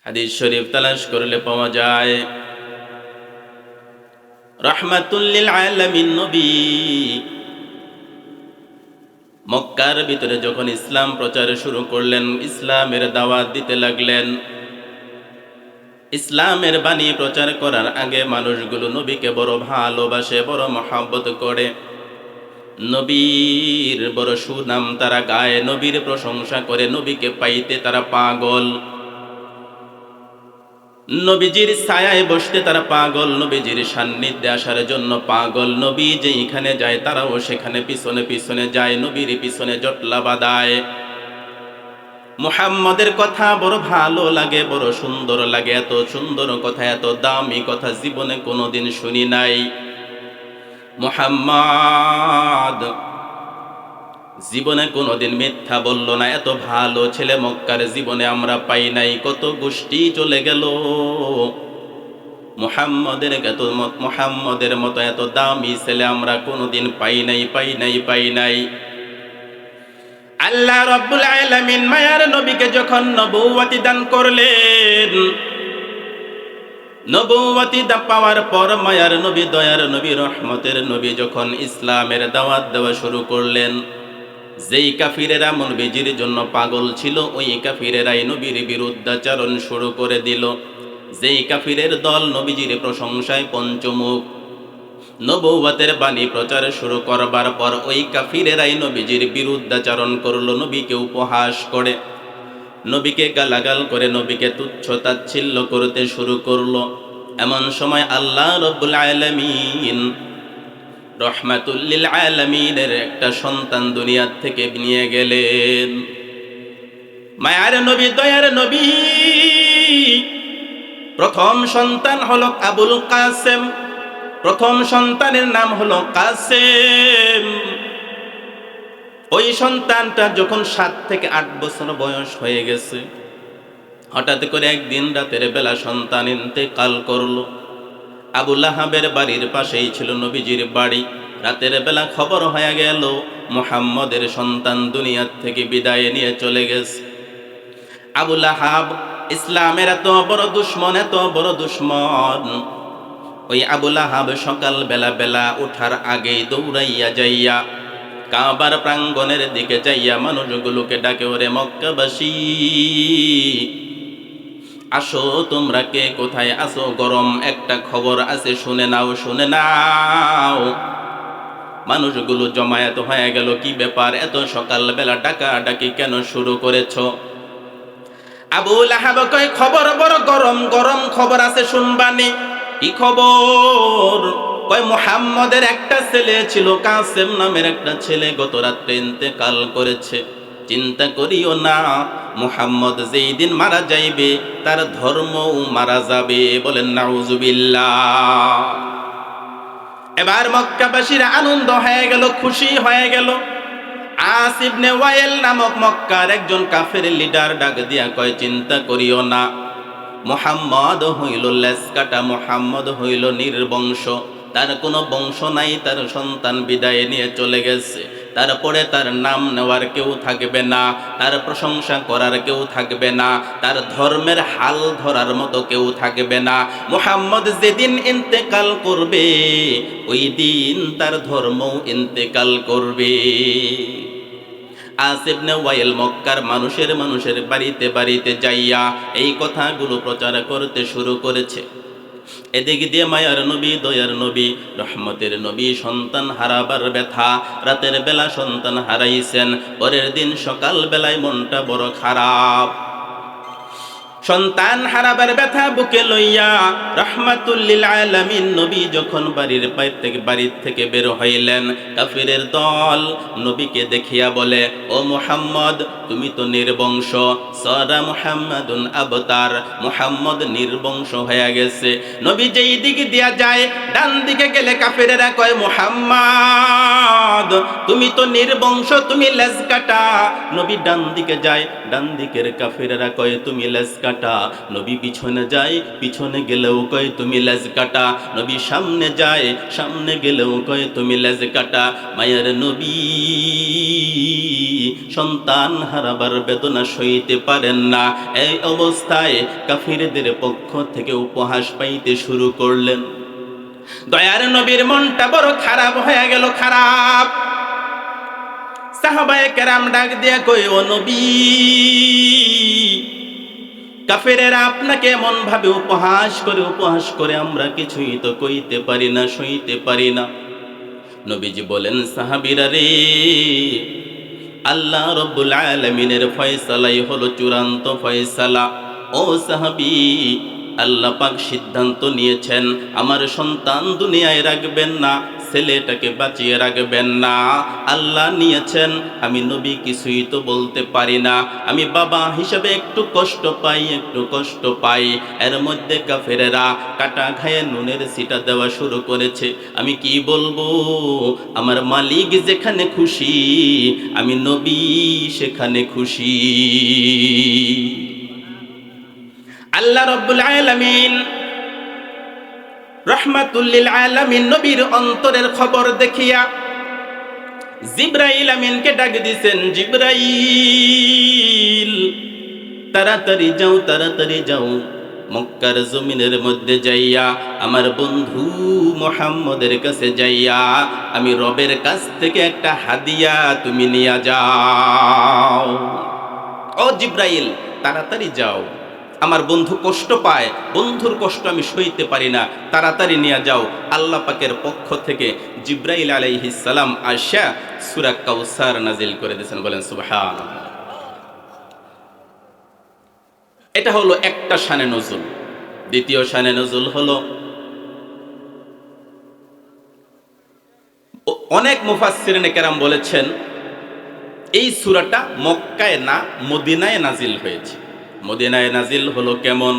হাদিস শরীফ তালাশ করলে পাওয়া যায় রাহমাতুল লিল আলামিন নবী মক্কার ভিতরে যখন ইসলাম প্রচার শুরু করলেন, ইসলামের দাওয়াত দিতে লাগলেন। ইসলামের বাণী প্রচার করার আগে মানুষগুলো নবীকে বড় ভালোবাসে, বড় মহব্বত করে, নবীর বড় সুনাম তারা গায়, নবীর প্রশংসা করে, নবীকে পাইতে তারা পাগল, নবীজির ছায়ায় বসতে তারা পাগল, নবীজির সান্নিধ্যে আসার জন্য পাগল। নবী যেখানে যায় তারাও সেখানে পিছনে পিছনে যায়, নবীর পিছনে জটলা বাঁধায়। মুহাম্মদের কথা বড় ভালো লাগে, বড় সুন্দর লাগে। এত সুন্দর কথা, এত দামি কথা জীবনে কোনোদিন শুনি নাই। মুহাম্মদ জীবনে কোনোদিন মিথ্যা বলল না। এত ভালো ছেলে মক্কার জীবনে আমরা পাই নাই। কত গোষ্ঠী চলে গেল, মুহাম্মদের মতো এত দামি ছেলে আমরা কোনোদিন পাই নাই, পাই নাই, পাই নাই। আল্লাহ রাব্বুল আলামিন মায়ার নবীকে যখন নবুয়তি দান করলেন, নবুয়তি পাওয়ার পর মায়ার নবী, দয়ার নবী, রহমতের নবী যখন ইসলামের দাওয়াত দেওয়া শুরু করলেন, যেই কাফিরেরা নবীজির জন্য পাগল ছিল, ওই কাফিরেরাই নবীর বিরুদ্ধাচরণ শুরু করে দিল। যেই কাফিরের দল নবীজির প্রশংসায় পঞ্চমুখ, নবুয়তের বাণী প্রচার শুরু করবার পর ওই কাফিরেরাই নবীজির বিরুদ্ধাচরণ করলো, নবীকে উপহাস করে, নবীকে গালাগাল করে, নবীকে তুচ্ছ তাচ্ছিল্য করতে শুরু করলো। এমন সময় আল্লাহ রাব্বুল আলামিন রহমাতুল লিল আলামিনের একটা সন্তান দুনিয়ার থেকে নিয়ে গেলেন। মায়ার নবী, দয়ার নবী, প্রথম সন্তান হলো আবুল কাসেম। প্রথম সন্তানের নাম হলো কাসেম। ওই সন্তানটা যখন 7 থেকে 8 বছর বয়স হয়ে গেছে, হঠাৎ করে একদিন রাতের বেলা সন্তান ইন্তেকাল করলো। আবু লাহাবের বাড়ির পাশেই ছিল নবীজির বাড়ি। রাতের বেলা খবর হয়ে গেল মুহাম্মদের সন্তান দুনিয়ার থেকে বিদায় নিয়ে চলে গেছে। আবু লাহাব ইসলামের এত বড় দুশ্মন, এত বড় দুশ্মন। ওই আবু লাহাব সকাল বেলা ওঠার আগেই দৌড়াইয়া যাইয়া কাবার প্রাঙ্গণের দিকে যাইয়া মানুষগুলোকে ডাকে, ওরে মক্কাবাসী, আসো, তোমরা কে কোথায় আসো, গরম একটা খবর আছে, শুনে নাও, শুনে নাও। মানুষগুলো জমায়েত হয়ে গেল। কি ব্যাপার, এত সকালবেলা ডাকাডাকি কেন শুরু করেছো? আবু লাহাব কয়, খবর বড় গরম, গরম খবর আছে, শুনবানি। কি খবর? কয়, মুহাম্মদের একটা ছেলে ছিল, কাসেম নামের একটা ছেলে, গত রাত্রে ইন্তেকাল করেছে। চিন্তা করিও না, মুহাম্মদ যেই দিন মারা যাইবে তার ধর্মও মারা যাবে। বলেন নাউজুবিল্লাহ। এবার মক্কাবাসীরা আনন্দ হয়ে গেল, খুশি হয়ে গেল। আস ইবনে ওয়াইল নামক মক্কার একজন কাফের লিডার ডাক দিয়া কয়, চিন্তা করিও না, মুহাম্মদ হইল লেজকাটা, মুহাম্মদ হইল নির্বংশ, তার কোনো বংশ নাই, তার সন্তান বিদায় নিয়ে চলে গেছে। তারপরে তার নাম নেওয়ার কেউ থাকবে না, তার প্রশংসা করার কেউ থাকবে না, তার ধর্মের হাল ধরার মতো কেউ থাকবে না। মুহাম্মদ যেদিন ইন্তেকাল করবে, ওই দিন তার ধর্মও ইন্তেকাল করবে। আস ইবনে ওয়াইল মক্কার মানুষের বাড়িতে বাড়িতে যাইয়া এই কথাগুলো প্রচার করতে শুরু করেছে। এদিক দিয়ে মায়ার নবী, দয়ার নবী, রহমতের নবী সন্তান হারাবার ব্যথা, রাতের বেলা সন্তান হারাইছেন। পরের দিন সকাল বেলায় মনটা বড় খারাপ। সন্তান হারাবার ব্যথা বুকে লইয়া রাহমাতুল লিল আলামিন নবী যখন বাড়ির থেকে বের হইলেন, কাফিরের দল নবীকে দেখিয়া বলে, ও মুহাম্মদ, তুমি তো নির্বংশ, সারা মুহাম্মাদুন আবতার, মুহাম্মদ নির্বংশ হয়ে গেছে। নবী যেই দিকে দিয়া যায়, ডান দিকে গেলে কাফিরেরা কয়, মুহাম্মদ তুমি তো নির্বংশ, তুমি লেজ কাটা। নবী ডান দিকে যায়, ডান দিকের কাফিরেরা কয়, তুমি লেজ কাটা। নবী পিছনে যায়, পিছনে গেলেও কয়, তুমি লেজ কাটা। নবী সামনে যায়, সামনে গেলেও কয়, তুমি লেজ কাটা। মায়ের নবী সন্তান হারাবার বেদনা সইতে পারেন না। এই অবস্থায় কাফিরদের পক্ষ থেকে উপহাস পাইতে শুরু করলেন। দয়ার নবীর মনটা বড় খারাপ হয়ে গেল, খারাপ। সাহাবায়ে কেরাম ডাক দিয়া কই, ও নবী, কাফেরেরা আপনাকে এমন ভাবে উপহাস করে আমরা কিছুই তো কইতে পারি না, সইতে পারি না। নবীজি বলেন, সাহাবীরা রে, আল্লাহ রাব্বুল আলামিনের ফয়সালাই হলো চূড়ান্ত ফয়সালা। ও সাহাবী, আল্লাহ পাক সিদ্ধান্ত নিয়েছেন আমার সন্তান দুনিয়ায় রাখবেন না, ছেলেটাকে বাঁচিয়ে রাখবেন না। আল্লাহ নিয়েছেন, আমি নবী কিছুই তো বলতে পারি না। আমি বাবা হিসাবে একটু কষ্ট পাই। এর মধ্যে কাফেরেরা কাটা খায়ে নুনের ছিটা দেওয়া শুরু করেছে। আমি কি বলবো? আমার মালিক যেখানে খুশি, আমি নবী সেখানে খুশি। আল্লাহ রাব্বুল আলামিন রাহমাতুল লিল আলামিন নবীর অন্তরের খবর দেখিয়া জিবরাইল আমিনকে ডাক দিয়েছেন, জিবরাইল তাড়াতাড়ি যাও, মক্কার জমিনের মধ্যে যাইয়া আমার বন্ধু মুহাম্মদের কাছে যাইয়া আমি রবের কাছ থেকে একটা হাদিয়া তুমি নিয়ে যাও। ও জিবরাইল, তাড়াতাড়ি যাও, আমার বন্ধু কষ্ট পায়, বন্ধুর কষ্ট আমি সইতে পারি না, তাড়াতাড়ি নিয়ে যাও। আল্লাহ পাকের পক্ষ থেকে জিবরাইল আলাইহিস সালাম আয়সা সূরা কাউসার নাজিল করে দিয়েছেন। বলেন সুবহানাল্লাহ। এটা হলো একটা শানে নজুল। দ্বিতীয় শানে নজুল হলো, অনেক মুফাসসিরিনে কেরাম বলেছেন এই সূরাটা মক্কায় না মদিনায় নাজিল হয়েছে। মদিনায় নাজিল হলো কেমন?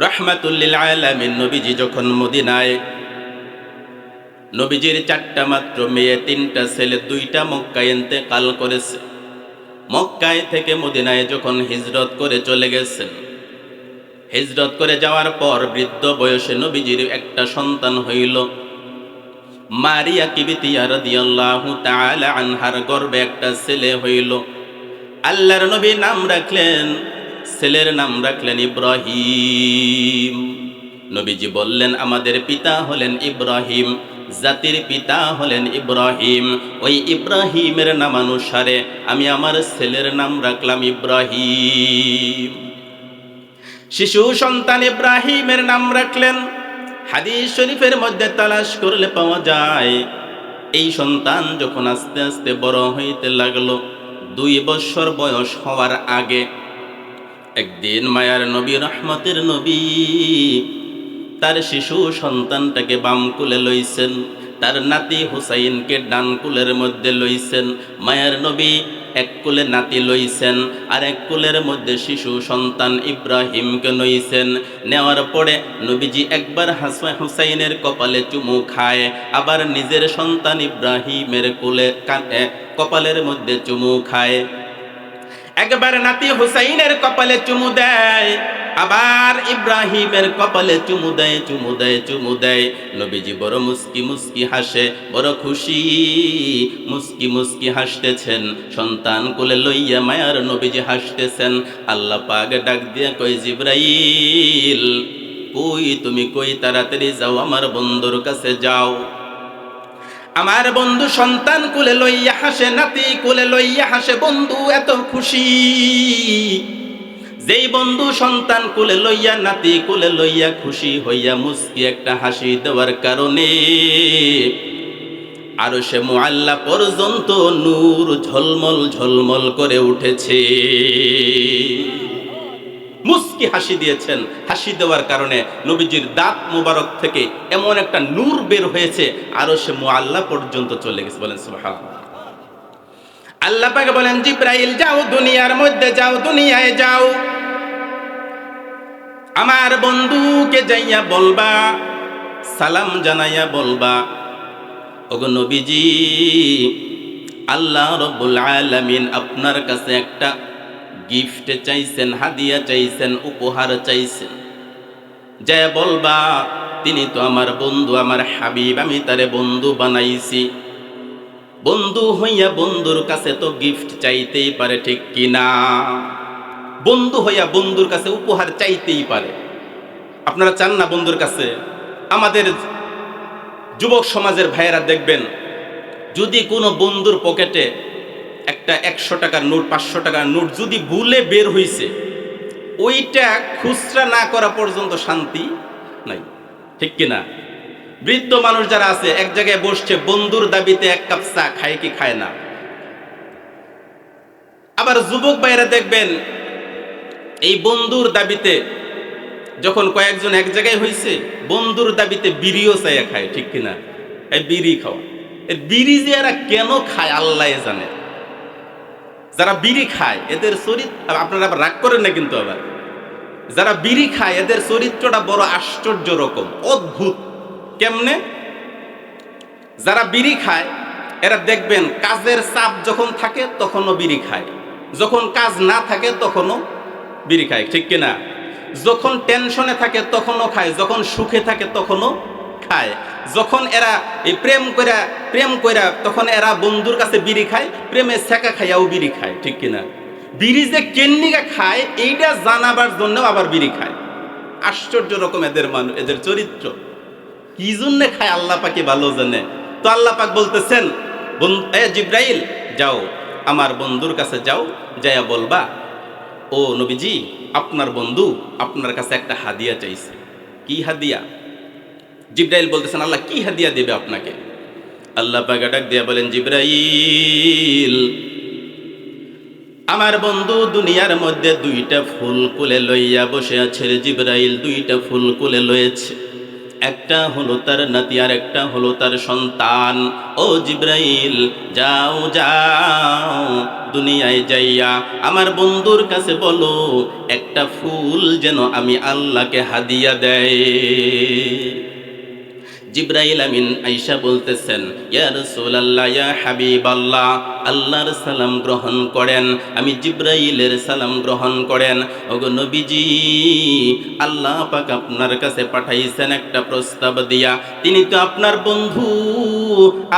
রাহমাতুল লিল আলামিন নবীজি যখন মদিনায়, নবীজির 4টা মাত্র মেয়ে, 3টা ছেলে, 2টা মক্কায় ইন্তেকাল করেছে। মক্কায় থেকে মদিনায় যখন হিজরত করে চলে গেছেন, হিজরত করে যাওয়ার পর বৃদ্ধ বয়সে নবীজির একটা সন্তান হইল। মারিয়া কিবিতিয়া রাদিয়াল্লাহু তাআলা আনহার গর্ভে একটা ছেলে হইল। আল্লাহর নবী নাম রাখলেন, ছেলের নাম রাখলেন ইব্রাহিম। নবীজি বললেন, আমাদের পিতা হলেন ইব্রাহিম, জাতির পিতা হলেন ইব্রাহিম। ওই ইব্রাহিমের নামানুসারে আমি আমার ছেলের নাম রাখলাম ইব্রাহিম। শিশু সন্তান ইব্রাহিমের নাম রাখলেন। হাদিস শরীফের মধ্যে তালাশ করলে পাওয়া যায়, এই সন্তান যখন আস্তে আস্তে বড় হইতে লাগলো, 2 বছর বয়স হওয়ার আগে একদিন মায়ার নবী, রহমতের নবী তার শিশু সন্তানটাকে বাম কুলে লইছেন, তার নাতি হুসাইনকে ডান কুলের মধ্যে লইছেন। মায়ার নবী এক কুলে নাতি লইছেন, আর এক কুলের মধ্যে শিশু সন্তান ইব্রাহিমকে লইছেন। নেওয়ার পরে নবীজি একবার হুসাইনের কপালে চুমু খায়, আবার নিজের সন্তান ইব্রাহিমের কুলে কপালের মধ্যে চুমু খায়। একবার নাতি হুসাইনের কপালে চুমু দেয়, আবার ইব্রাহিমের কপালে চুমু দেয়। নবীজি বড় মুস্কি হাসে, বড় খুশি মুস্কি হাসতেছেন। সন্তান কোলে লইয়া মায়ার নবীজি হাসতেছেন। আল্লাহ পাক ডাক দিয়ে কই, জিবরাইল তুমি কই? তাড়াতাড়ি যাও, আমার বন্ধুর কাছে যাও। আমার বন্ধু সন্তান কোলে লইয়া হাসে, নাতি কোলে লইয়া হাসে। বন্ধু এত খুশি, যেই বন্ধু সন্তান কোলে লইয়া, নাতি কোলে লইয়া খুশি হইয়া মুস্কি একটা হাসি দেওয়ার কারণে আরশে মুআল্লা পর্যন্ত নূর ঝলমল করে উঠেছে। মুস্কি হাসি দিয়েছেন, হাসি দেওয়ার কারণে নবীজির দাঁত মোবারক থেকে এমন একটা নূর বের হয়েছে, আরশে মুআল্লা পর্যন্ত চলে গেছে। বলেন সুবহানাল্লাহ। আল্লাহ পাক বলেন, জিবরাইল যাও, দুনিয়ার মধ্যে যাও, দুনিয়ায় যাও, আমার বন্ধুকে যাইয়া বলবা, সালাম জানাইয়া বলবা, ওগো নবীজি, আল্লাহ রাব্বুল আলামিন আপনার কাছে একটা গিফট চাইছেন, হাদিয়া চাইছেন, উপহার চাইছেন। যা বলবা, তিনি তো আমার বন্ধু, আমার হাবিব, আমি তারে বন্ধু বানাইছি। বন্ধু হইয়া বন্ধুর কাছে তো গিফট চাইতেই পারে, ঠিক কিনা? বন্ধু হইয়া বন্ধুর কাছে উপহার চাইতেই পারে। আপনারা চান না বন্ধুর কাছে? আমাদের যুবক সমাজের ভাইয়েরা দেখবেন, যদি কোনো বন্ধুর পকেটে একটা 100 টাকার নোট, 500 টাকার নোট যদি ভুলে বের হইছে, ওইটা খুচরা না করা পর্যন্ত শান্তি নাই, ঠিক কিনা? বৃদ্ধ মানুষ যারা আছে, এক জায়গায় বসছে, বন্ধুর দাবিতে এক কাপ চা খায় কি খায় না? আবার যুবক ভাইয়েরা দেখবেন, এই বন্ধুর দাবিতে যখন কয়েকজন এক জায়গায় হইছে, বন্ধুর দাবিতে বিড়িও চাইয়া খায়, ঠিক কিনা? এই বিড়ি খাওয়া, এই বিড়ি যে এরা কেন খায় আল্লাহ জানে। যারা বিড়ি খায় এদের চরিত্র, আপনারা আবার রাগ করেন না কিন্তু, আবার যারা বিড়ি খায় এদের চরিত্রটা বড় আশ্চর্য রকম, অদ্ভুত। কেমনে? যারা বিড়ি খায় এরা দেখবেন কাজের চাপ যখন থাকে তখনও বিড়ি খায়, যখন কাজ না থাকে তখনও বিড়ি খায়, ঠিক কিনা? যখন টেনশনে থাকে তখনও খায়, যখন সুখে থাকে তখনও খায়। যখন এরা এই প্রেম কইরা তখন এরা বন্ধুর কাছে বিড়ি খায়, প্রেমে সেকা খাইয়াও বিড়ি খায়, ঠিক কিনা? বিড়ি যে কেন্নিকা খায় এইটা জানাবার জন্য আবার বিড়ি খায়। আশ্চর্য রকম এদের মানুষ, এদের চরিত্র। কি জন্য খায় আল্লাহ পাকে ভালো জানে। তো আল্লাহ পাক বলতেছেন, জিব্রাইল যাও আমার বন্ধুর কাছে যাও, যাইয়া বলবা, ও নবীজি, আপনার বন্ধু আপনার কাছে একটা হাদিয়া চাইছে। কি হাদিয়া? জিব্রাইল বলতেছেন, আল্লাহ কি হাদিয়া দেবে আপনাকে? আল্লাহ পাক ডাক দিয়া বলেন, জিব্রাইল, আমার বন্ধু দুনিয়ার মধ্যে 2টা ফুল কোলে লইয়া বসে আছে রে জিব্রাইল, 2টা ফুল কোলে লয়েছে। একটা হলো তার নাতি আর একটা হলো তার সন্তান। ও জিব্রাইল, যাও যাও দুনিয়ায় যাইয়া আমার বন্ধুর কাছে বলো একটা ফুল যেন আমি আল্লাহকে হাদিয়া দেয়। জিব্রাইল আমিন আয়েশা বলতেছেন, ইয়া রাসূলুল্লাহ, ইয়া হাবিবাল্লাহ, আল্লাহর সালাম গ্রহণ করেন। আমি জিব্রাইলের সালাম গ্রহণ করেন। ওগো নবীজি, আল্লাহ পাক আপনার কাছে পাঠাইছেন একটা প্রস্তাব দিয়া। তিনি তো আপনার বন্ধু,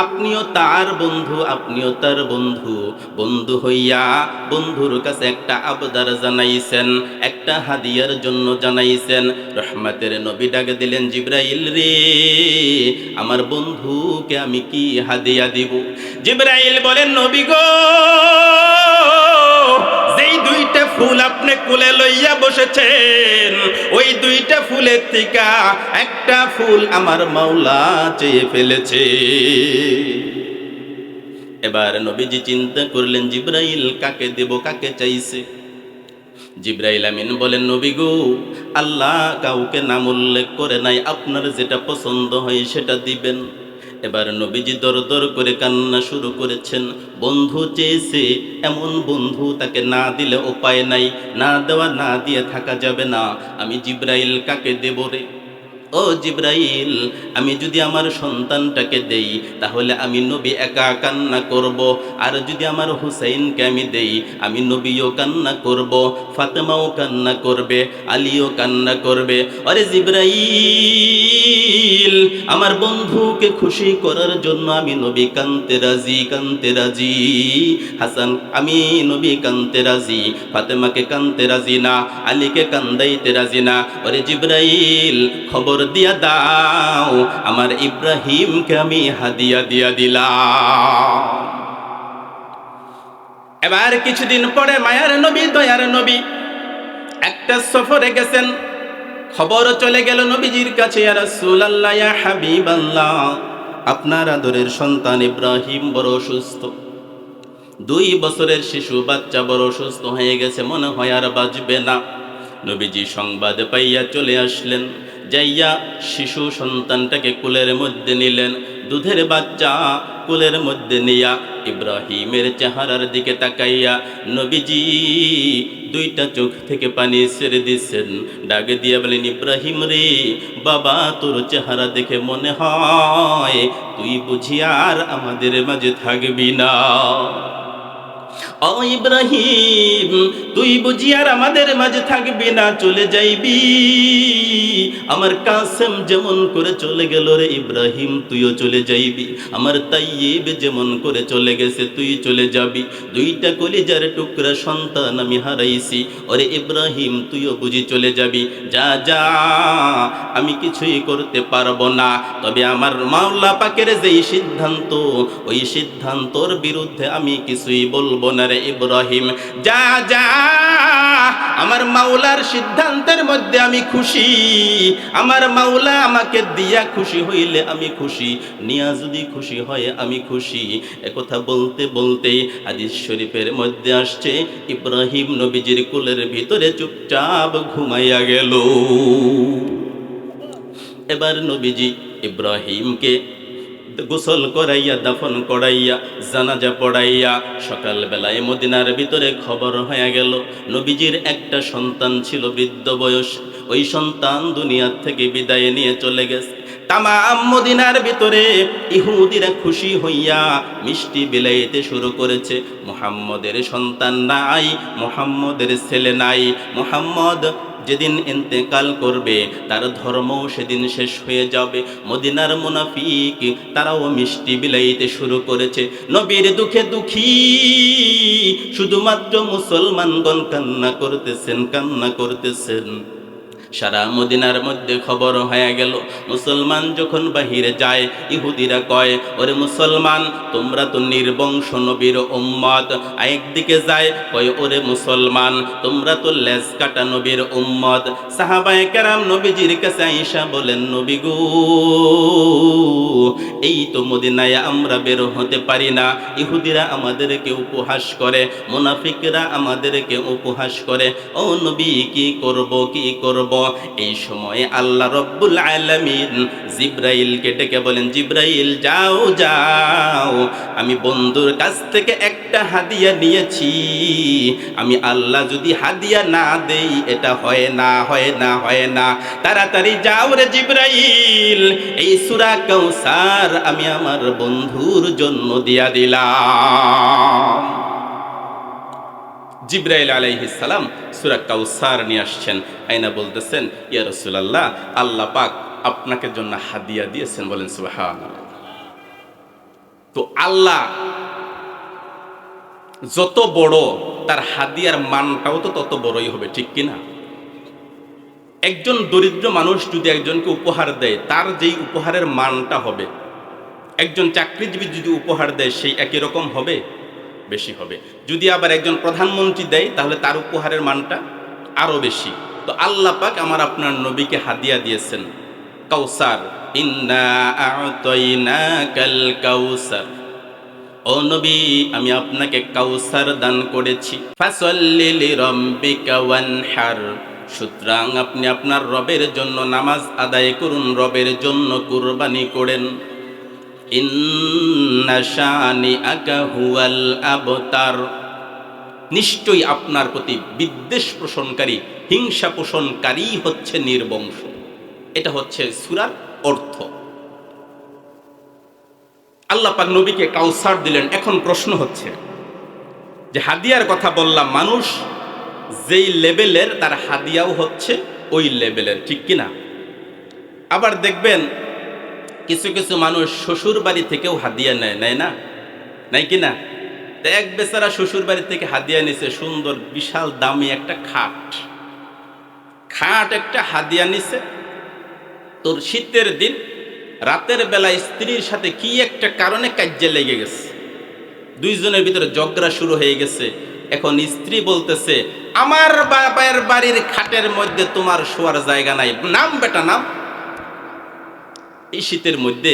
আপনিও তার বন্ধু, আপনিও তার বন্ধু। বন্ধু হইয়া বন্ধুর কাছে একটা আবদার জানাইছেন, একটা হাদিয়ার জন্য জানাইছেন। রহমতের নবী ডাক দিলেন, জিব্রাইল রে, আমার বন্ধুকে আমি কি হাদিয়া দিব? জিব্রাইল বলেন, নবী গো, যেই 2টা ফুল আপনি কোলে লইয়া বসেছেন, ওই 2টা ফুলের থেকে একটা ফুল আমার মাওলা চেয়ে ফেলেছে। এবার নবীজি চিন্তা করলেন, জিব্রাইল কাকে দেব, কাকে চাইছে? জিব্রাইল আমিন বলেন, নবী গো, আল্লাহ কাউকে নাম উল্লেখ করে নাই, আপনার যেটা পছন্দ হয় সেটা দিবেন। এবার নবীজি দর দর করে কান্না শুরু করেছেন। বন্ধু চেয়েছে, এমন বন্ধু তাকে না দিলে উপায় নাই, না দেওয়া না দিয়ে থাকা যাবে না। আমি জিব্রাইল কাকে দেব রে? ও জিব্রাইল, আমি যদি আমার সন্তানটাকে দেই তাহলে আমি নবী একা কান্না করব, আর যদি আমার হুসাইনকে আমি দেই আমি নবীও কান্না করব, ফাতেমাও কান্না করবে, আলীও কান্না করবে। আরে জিব্রাইল, আমার বন্ধুকে খুশি করার জন্য আমি নবী কানতে রাজি, কানতে রাজি। হাসান, আমি নবী কানতে রাজি, ফাতেমাকে কানতে রাজি না, আলীকে কান্দাইতে রাজি না। আরে জিব্রাইল, খবর দিয়া দাও আমার ইব্রাহিমকে আমি হাদিয়া দিয়া দিলাম। এবার কিছুদিন পরে মায়ার নবী, দয়ার নবী একটা সফরে গেছেন। খবর চলে গেল নবীজির কাছে, ইয়া রাসূলুল্লাহ, ইয়া হাবিবাল্লাহ, আপনার আদরের সন্তান ইব্রাহিম বড় অসুস্থ। 2 বছরের শিশু বাচ্চা বড় অসুস্থ হয়ে গেছে, মনে হয় আর বাঁচবে না। নবীজি সংবাদ পাইয়া চলে আসলেন, যাইয়া শিশু সন্তানটাকে কোলের মধ্যে নিলেন। দুধের বাচ্চা কোলের মধ্যে নিয়া ইব্রাহিমের চেহারার দিকে তাকাইয়া নবীজি 2টা চোখ থেকে পানি ছেড়ে দিচ্ছেন। ডাকে দিয়া বলেন, ইব্রাহিম রে, বাবা তোর চেহারা দেখে মনে হয় তুই বুঝি আর আমাদের মাঝে থাকবি না। ও ইব্রাহিম, তুই বুঝি আর আমাদের মাঝে থাকবি না, চলে যাইবি? আমার কাসেম যেমন করে চলে গেল রে ইব্রাহিম, তুইও চলে যাইবি। আমার তাইয়্যিব যেমন করে চলে গেছে, তুই চলে যাবি। দুইটা কলিজার টুকরা সন্তান আমি হারাইছি, ওরে ইব্রাহিম তুইও বুঝি চলে যাবি? যা যা, আমি কিছুই করতে পারবো না। তবে আমার মাওলা পাকের যেই সিদ্ধান্ত, ওই সিদ্ধান্তর বিরুদ্ধে আমি কিছুই বলবো না রে ইব্রাহিম। যা যা, আমার মাওলার সিদ্ধান্তের মধ্যে আমি খুশি। আমার মাওলা আমাকে দিয়া খুশি হইলে আমি খুশি, নিয়া যদি খুশি হয় আমি খুশি। একথা বলতে বলতেই হাদিস শরীফের মধ্যে আসছে, ইব্রাহিম নবীজির কোলের ভিতরে চুপচাপ ঘুমাইয়া গেল। এবার নবীজি ইব্রাহিমকে গোসল করাইয়া, দাফন করাইয়া, জানাজা পড়াইয়া সকালবেলায় মদিনার ভিতরে খবর হয়ে গেল নবীজির একটা সন্তান ছিল বৃদ্ধ বয়স, ওই সন্তান দুনিয়ার থেকে বিদায় নিয়ে চলে গেছে। তামাম মদিনার ভিতরে ইহুদিরা খুশি হইয়া মিষ্টি বিলাইতে শুরু করেছে। মুহাম্মদের সন্তান নাই, মুহাম্মদের ছেলে নাই, মুহাম্মদ যেদিন ইন্তেকাল করবে তার ধর্মও সেদিন শেষ হয়ে যাবে। মদিনার মুনাফিক তারাও মিষ্টি বিলাইতে শুরু করেছে। নবীর দুঃখে দুঃখী শুধুমাত্র মুসলমানগণ কান্না করতেছেন, কান্না করতেছেন। সারা মদিনার মধ্যে খবর হয়ে গেল। মুসলমান যখন বাহিরে যায়, ইহুদিরা কয়, ওরে মুসলমান, তোমরা তো নির্বংশ নবীর উম্মত। একদিকে যায় কয়, ওরে মুসলমান, তোমরা তো লেজ কাটা নবীর উম্মত। সাহাবায়ে কেরাম নবীজির কাছে আইসা বলেন, নবী গো, এই তো মদিনায় আমরা বের হতে পারি না, ইহুদিরা আমাদেরকে উপহাস করে, মুনাফিকরা আমাদেরকে উপহাস করে। ও নবী, কি করব, কি করব? এই সময়ে আল্লাহ রব্বুল আলামিন জিব্রাইলকে ডেকে বলেন, জিব্রাইল যাও যাও, আমি বন্ধুর কাছ থেকে একটা হাদিয়া নিয়েছি। আমি আল্লাহ যদি হাদিয়া না দেই এটা হয় না, হয় না, হয় না। তাড়াতাড়ি যাও রে জিব্রাইল, এই সূরা কাউসার আমি আমার বন্ধুর জন্য দিয়া দিলাম। জিব্রাইল আলাইহিস সালাম সূরা কাউসার নিয়ে আসছেন, আইনা বলতেছেন, ইয়া রাসূলুল্লাহ, আল্লাহ পাক আপনাকে জন্য হাদিয়া দিয়েছেন। বলেন সুবহানাল্লাহ। তো আল্লাহ যত বড়, তার হাদিয়ার মানটাও তো তত বড়ই হবে, ঠিক কিনা? একজন দরিদ্র মানুষ যদি একজনকে উপহার দেয়, তার যেই উপহারের মানটা হবে, একজন চাকরিজীবী যদি উপহার দেয় সেই একই রকম হবে? বেশি হবে। যদি আবার একজন প্রধানমন্ত্রী দেয় তাহলে তার উপহারের মানটা আরো বেশি। তো আল্লাহ পাক আমার আপনার নবীকে হাদিয়া দিয়েছেন কাউসার। ইন্না আ'তাইনাকাল কাউসার, ও নবী আমি আপনাকে কাউসার দান করেছি। ফাসাল্লি লিরাব্বিকা ওয়ানহার, সুতরাং আপনি আপনার রবের জন্য নামাজ আদায় করুন, রবের জন্য কুরবানি করেন। ইন্না শানিআকা হুয়াল আবতার, নিশ্চয়ই আপনার প্রতি বিদ্বেষ পোষণকারী, হিংসা পোষণকারী হচ্ছে নির্বংশ। এটা হচ্ছে সূরার অর্থ। আল্লাহ পাক নবীকে কাউসার দিলেন। এখন প্রশ্ন হচ্ছে যে হাদিয়ার কথা বললাম, মানুষ যেই লেভেলের তার হাদিয়াও হচ্ছে ওই লেভেলের, ঠিক কিনা? আবার দেখবেন কিছু কিছু মানুষ শ্বশুর বাড়ি থেকেও হাদিয়া নেয়, নেয় না? নাই কিনা? এক বেচারা শ্বশুর বাড়ি থেকে হাদিয়া নিছে, সুন্দর বিশাল দামি একটা খাট, খাট একটা হাদিয়া নিছে। তোর শীতের দিন রাতের বেলা স্ত্রীর সাথে কি একটা কারণে কাজ্যে লেগে গেছে, দুইজনের ভিতরে ঝগড়া শুরু হয়ে গেছে। এখন স্ত্রী বলতেছে, আমার বাবার বাড়ির খাটের মধ্যে তোমার শোয়ার জায়গা নাই, নাম বেটা নাম। এই শীতের মধ্যে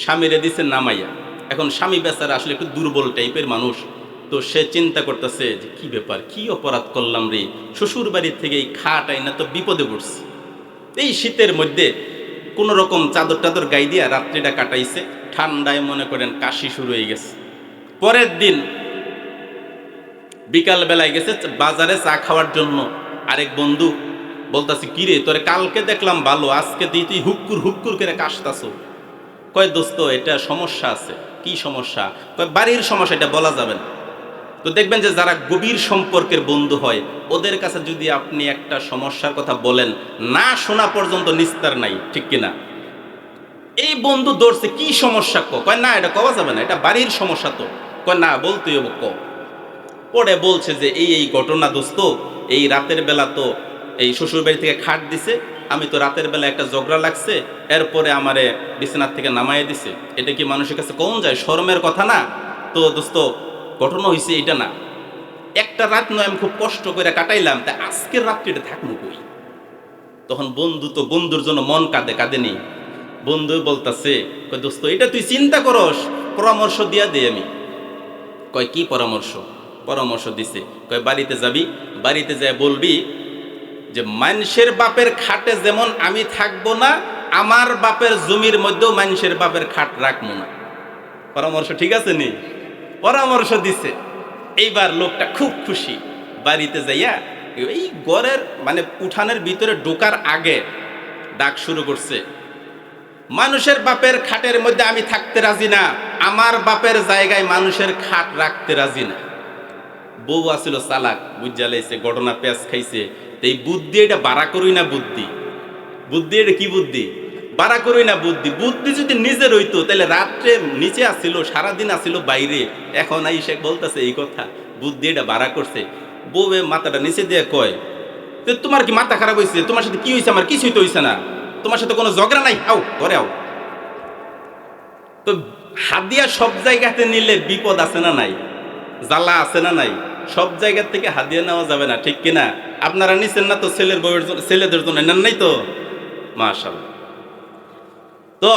স্বামীরে দিছে নামাইয়া। এখন স্বামী বেচারা আসলে একটু দুর্বল টাইপের মানুষ, তো সে চিন্তা করতেছে যে কি ব্যাপার, কি অপরাধ করলাম রে, শ্বশুর বাড়ির থেকে এই খাট আইনা তো বিপদে পড়ছে। এই শীতের মধ্যে কোনো রকম চাদর টাদর গায়ে দিয়া রাত্রিটা কাটাইছে। ঠান্ডায় মনে করেন কাশি শুরু হয়ে গেছে। পরের দিন বিকাল বেলায় গেছে বাজারে চা খাওয়ার জন্য। আরেক বন্ধু বলতাছে, কি রে তোরে কালকে দেখলাম ভালো, আজকে দিই তুই হুক্কুর হুক্কুর করে কাশতাছো। কয় দোস্ত এটা সমস্যা আছে। কি সমস্যা? কয় বাড়ির সমস্যা, এটা বলা যাবে না। তো দেখবেন যে যারা গভীর সম্পর্কের বন্ধু হয় ওদের কাছে যদি আপনি একটা সমস্যার কথা বলেন, না শোনা পর্যন্ত নিস্তার নাই, ঠিক কিনা? এই বন্ধু ধরছে কি সমস্যা, কয় না এটা কওয়া যাবে না, এটা বাড়ির সমস্যা, তো কয় না বলতেই হবে, পরে বলছে যে এই ঘটনা দোস্ত, এই রাতের বেলা তো এই শ্বশুর বাড়ি থেকে খাট দিছে, আমি তো রাতের বেলা একটা ঝগড়া লাগছে, এরপরে আমারে বিছানার থেকে নামাইয়ে দিছে। এটা কি মানুষের কাছে কম যায়? শরমের কথা না? তো দোস্ত ঘটনা হয়েছে এটা না, একটা রাত নয় আমি খুব কষ্ট করে কাটাইলাম, তাই আজকের রাত্রিটা থাকবো কই? তখন বন্ধু তো বন্ধুর জন্য মন কাঁদে, কাঁদেনি? বন্ধু বলতাছে, কয় দোস্ত এটা তুই চিন্তা করস, পরামর্শ দিয়া দে আমি। কয় কি পরামর্শ? পরামর্শ দিছে, কয় বাড়িতে যাবি, বাড়িতে যায় বলবি যে মানুষের বাপের খাটে যেমন আমি থাকবো না, আমার বাপের জমির মধ্যেও মানুষের বাপের খাট রাখবো না। পরামর্শ ঠিক আছে নি? পরামর্শ দিছে। এইবার লোকটা খুব খুশি, বাড়িতে যাইয়া এই ঘরের মানে উঠানের ভিতরে ঢোকার আগে ডাক শুরু করছে, মানুষের বাপের খাটের মধ্যে আমি থাকতে রাজি না, আমার বাপের জায়গায় মানুষের খাট রাখতে রাজি না। বউ আসিল চালাক, বুঝা লাইছে ঘটনা পেঁচ খাইছে, এই বুদ্ধি এটা বাড়া করুই না, বুদ্ধি বুদ্ধি এটা কি বুদ্ধি? বাড়া করুই না বুদ্ধি। বুদ্ধি যদি নিজের হইতো তাহলে রাত্রে নিচে আসছিল, সারাদিন আসছিল বাইরে, এখন সে বলতেছে এই কথা, বুদ্ধি এটা বাড়া করছে। বউয়ে মাথাটা নিচে দিয়ে কয়, তোমার কি মাথা খারাপ হয়েছে? তোমার সাথে কি হয়েছে? আমার কিছুই তো হয়েছে না, তোমার সাথে কোনো ঝগড়া নাই, আও ঘরে আও। তো হাদিয়া সব জায়গাতে নিলে বিপদ আছে না নাই? জ্বালা আছে না নাই? সব জায়গা থেকে হাদিয়া নেওয়া যাবে না, ঠিক কিনা? আপনারা নিছেন না তো ছেলের বউয়ের জন্য, ছেলেদের জন্য নেন নাই তো? মাশাআল্লাহ। তো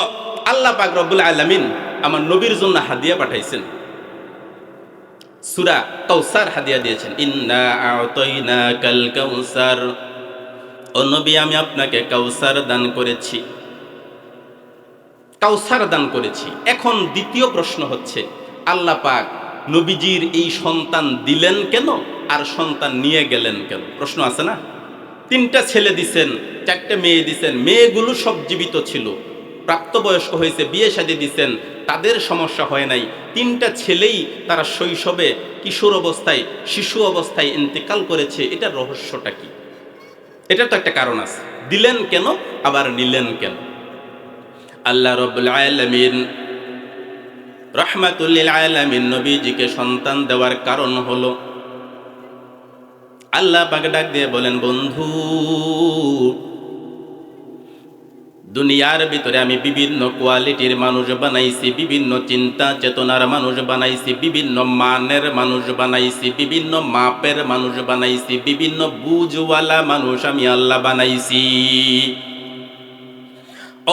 আল্লাহ পাক রব্বুল আলামিন আমার নবীর জন্য হাদিয়া পাঠাইছেন, সূরা কাউসার হাদিয়া দিয়েছেন, ইন্না আ'তাইনাকাল কাউসার, ও নবী আমি আপনাকে কাউসার দান করেছি, কাউসার দান করেছি। এখন দ্বিতীয় প্রশ্ন হচ্ছে, আল্লাহ পাক নবীজির এই সন্তান দিলেন কেন আর সন্তান নিয়ে গেলেন কেন? প্রশ্ন আছে না? 3টা ছেলে দিছেন, 4টে মেয়ে দিছেন, মেয়েগুলো সব জীবিত ছিল, প্রাপ্তবয়স্ক হয়েছে, বিয়ে শাদী দিছেন, তাদের সমস্যা হয় নাই। 3টা ছেলেই তারা শৈশবে, কিশোর অবস্থায়, শিশু অবস্থায় ইন্তেকাল করেছে। এটার রহস্যটা কি? এটা তো একটা কারণ আছে, দিলেন কেন আবার নিলেন কেন? আল্লাহ রাব্বুল আলামিন রাহমাতুল লিল আলামিন নবীজিকে সন্তান দেওয়ার কারণ হলো, আল্লাহ পাক ডাক দিয়ে বলেন, বন্ধু দুনিয়ার ভিতরে আমি বিভিন্ন কোয়ালিটির মানুষ বানাইছি, বিভিন্ন চিন্তা চেতনার মানুষ বানাইছি, বিভিন্ন মানের মানুষ বানাইছি, বিভিন্ন মাপের মানুষ বানাইছি, বিভিন্ন বুঝওয়ালা মানুষ আমি আল্লাহ বানাইছি।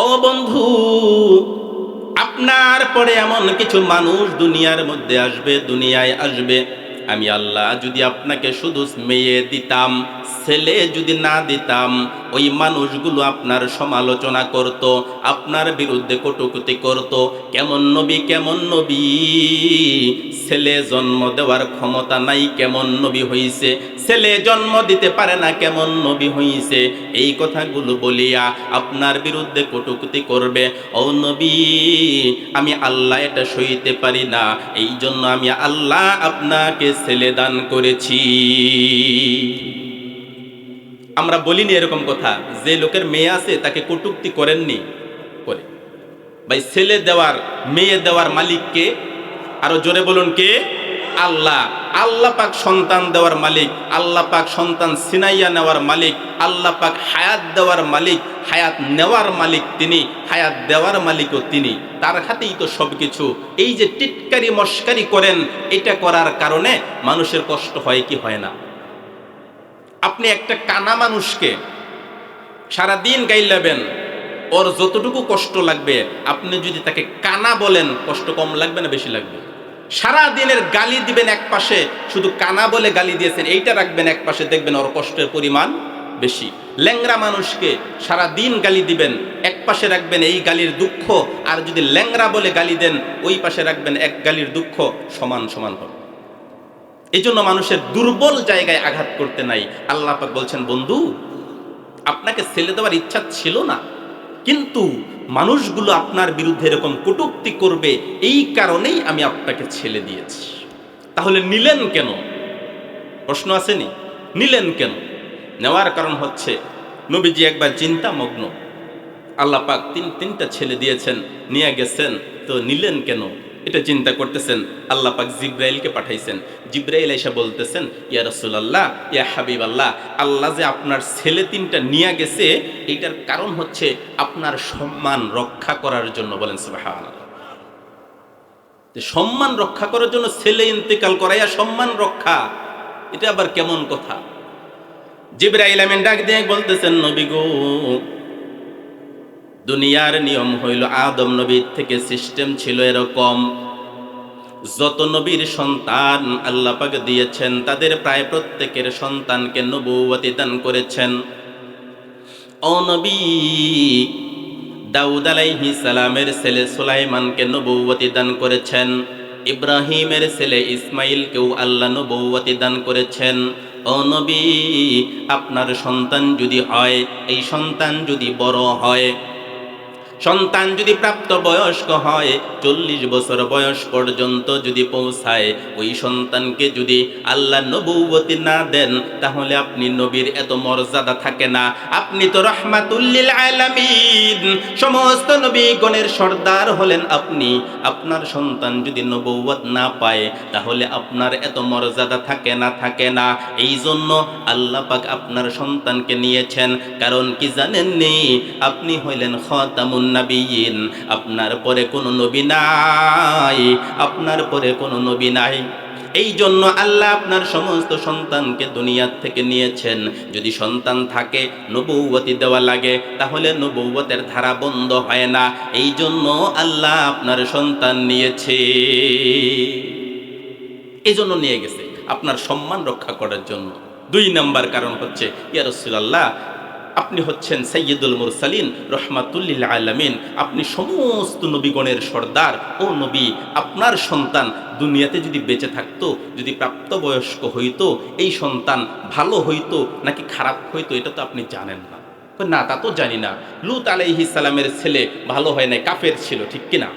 ও বন্ধু, আপনার পরে এমন কিছু মানুষ দুনিয়ার মধ্যে আসবে, দুনিয়ায় আসবে, আমি আল্লাহ যদি আপনাকে শুধু মেয়ে দিতাম, ছেলে যদি না দিতাম, ওই মানুষগুলো আপনার সমালোচনা করত, আপনার বিরুদ্ধে কটূক্তি করত, কেমন নবী কেমন নবী, ছেলে জন্ম দেওয়ার ক্ষমতা নাই, কেমন নবী হইছে, ছেলে জন্ম দিতে পারে না, কেমন নবী হইছে, এই কথাগুলো বলিয়া আপনার বিরুদ্ধে কটূক্তি করবে। ও নবী, আমি আল্লাহ এটা সইতে পারি না, এই জন্য আমি আল্লাহ আপনাকে ছেলে দান করেছি। আমরা বলিনি এরকম কথা? যে লোকের মেয়ে আছে তাকে কটূক্তি করেননি? করে। ভাই, ছেলে দেওয়ার মেয়ে দেওয়ার মালিক কে? আরো জোরে বলুন, কে? আল্লাহ। আল্লাহ পাক সন্তান দেওয়ার মালিক, আল্লাহ পাক সন্তান সিনাইয়া নেওয়ার মালিক, আল্লাহ পাক হায়াত দেওয়ার মালিক, হায়াত নেওয়ার মালিক তিনি, হায়াত দেওয়ার মালিকও তিনি, তার হাতেই তো সবকিছু। এই যে টিটকারি মস্কারি করেন, এটা করার কারণে মানুষের কষ্ট হয় কি হয় না? আপনি একটা কানা মানুষকে সারাদিন গাইলাবেন, ওর যতটুকু কষ্ট লাগবে, আপনি যদি তাকে কানা বলেন, কষ্ট কম লাগবে না বেশি লাগবে? সারা দিনের গালি দিবেন এক পাশে, শুধু কানা বলে গালি দিয়েছেন এইটা রাখবেন এক পাশে, দেখবেন ওর কষ্টের পরিমাণ বেশি। ল্যাংরা মানুষকে সারা দিন গালি দিবেন, এক পাশে রাখবেন এই গালির দুঃখ, আর যদি ল্যাংরা বলে গালি দেন ওই পাশে রাখবেন, এক গালির দুঃখ সমান সমান হবে। এই জন্য মানুষের দুর্বল জায়গায় আঘাত করতে নাই। আল্লাহ পাক বলছেন, বন্ধু আপনাকে ছেলে দেওয়ার ইচ্ছা ছিল না, কিন্তু মানুষগুলো আপনার বিরুদ্ধে এরকম কটূক্তি করবে, এই কারণেই আমি আপনাকে ছেলে দিয়েছি। তাহলে নিলেন কেন? প্রশ্ন আসেনি? নিলেন কেন? নেওয়ার কারণ হচ্ছে নবীজি একবার চিন্তামগ্ন। আল্লাহ পাক তিনটা ছেলে দিয়েছেন, নিয়ে গেছেন, তো নিলেন কেন এটা চিন্তা করতেছেন। আল্লাহ পাক জিব্রাইলকে পাঠাইছেন। জিব্রাইল এসে বলতেছেন, ইয়া রাসূলুল্লাহ, ইয়া হাবিবাল্লাহ, আল্লাহ যে আপনার ছেলে তিনটা নিয়ে গেছে এইটার কারণ হচ্ছে আপনার সম্মান রক্ষা করার জন্য। বলেন সুবহানাল্লাহ। সম্মান রক্ষা করার জন্য ছেলে ইন্তেকাল করাইয়া সম্মান রক্ষা, এটা আবার কেমন কথা? জিবরাইল আমিন ডাক দিয়ে বলতেছেন, নবী গো, দুনিয়ার নিয়ম হইল আদম নবীর থেকে সিস্টেম ছিল এরকম, যত নবীর সন্তান আল্লাহ পাক দিয়েছেন তাদের প্রায় প্রত্যেকের সন্তানকে নবুয়তি দান করেছেন। ও নবী, দাউদ আলাইহিস সালামের ছেলে সুলাইমানকে নবুয়তি দান করেছেন, ইব্রাহিমের ছেলে ইসমাইলকেও আল্লাহ নবুয়তি দান করেছেন। ও নবী, আপনার সন্তান যদি হয়, এই সন্তান যদি বড় হয়, সন্তান যদি প্রাপ্ত বয়স্ক হয়, 40 বছর বয়স পর্যন্ত যদি পৌঁছায়, ওই সন্তানকে যদি আল্লাহ নবুয়তি না দেন, তাহলে আপনি নবীর এত মর্যাদা থাকে না। আপনি তো রাহমাতুল লিল আলামিন, সমস্ত নবীগণের সর্দার হলেন আপনি। আপনার সন্তান যদি নবুয়ত না পায়, তাহলে আপনার এত মর্যাদা থাকে না। এই জন্য আল্লাহ পাক আপনার সন্তানকে নিয়েছেন। কারণ কি জানেন নি? আপনি হইলেন খাতামুন নবিয়্যিন, আপনার পরে কোনো নবী নাই, আপনার পরে কোনো নবী নাই। এই জন্য আল্লাহ আপনার সমস্ত সন্তানকে দুনিয়ার থেকে নিয়েছেন। যদি সন্তান থাকে, নবুয়তি দেওয়া লাগে, তাহলে নবুয়তের ধারা বন্ধ হয় না। এই জন্য আল্লাহ আপনার সন্তান নিয়েছে, এই জন্য নিয়ে গেছে আপনার সম্মান রক্ষা করার জন্য। 2 নাম্বার কারণ হচ্ছে, ইয়া রাসূলুল্লাহ, আপনি হচ্ছেন সাইয়্যিদুল মুরসালিন, রহমাতুল লিল আলামিন, আপনি সমস্ত নবীগণের সর্দার। ও নবী, আপনার সন্তান দুনিয়াতে যদি বেঁচে থাকতো, যদি প্রাপ্তবয়স্ক হইতো, এই সন্তান ভালো হইতো নাকি খারাপ হইতো এটা তো আপনি জানেন না। না, তা তো জানি না। লূত আলাইহিস সালামের ছেলে ভালো হয় নাই, কাফের ছিল, ঠিক কিনা?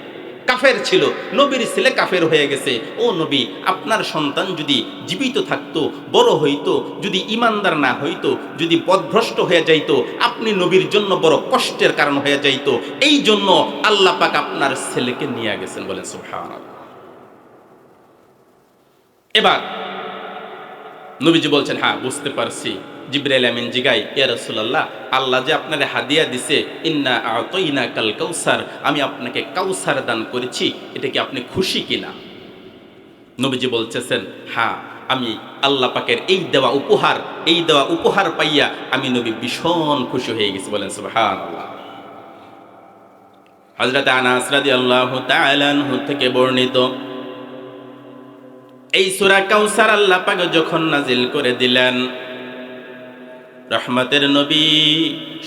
কাফের ছিল, নবীর ছেলে কাফের হয়ে গেছে। ও নবী, আপনার সন্তান যদি জীবিত থাকতো, বড় হইতো, যদি ইমানদার না হইতো, যদি পথভ্রষ্ট হয়ে যাইতো, আপনি নবীর জন্য বড় কষ্টের কারণ হয়ে যাইতো। এই জন্য আল্লাহ পাক আপনার ছেলেকে নিয়ে গেছেন। বলেন সুবহানাল্লাহ। এবার নবীজি বলছেন, হ্যাঁ বুঝতে পারছি। জিবরাইল আমিন জিগাই, ইয়া রাসূলুল্লাহ, আল্লাহ যে আপনারে হাদিয়া দিছে, ইন্না আ'তাইনাকাল কাউসার, আমি আপনাকে কাউসার দান করেছি, এটা কি আপনি খুশি কিনা? নবীজি বলতেছেন, হ্যাঁ, আমি আল্লাহ পাকের এই দেওয়া উপহার পাইয়া আমি নবী ভীষণ খুশি হয়ে গেছি। বলেন সুবহানাল্লাহ। হযরত আনাস রাদিয়াল্লাহু তাআলা আনহু থেকে বর্ণিত, এই সূরা কাউসার আল্লাহ পাক যখন নাজিল করে দিলেন, রহমতের নবী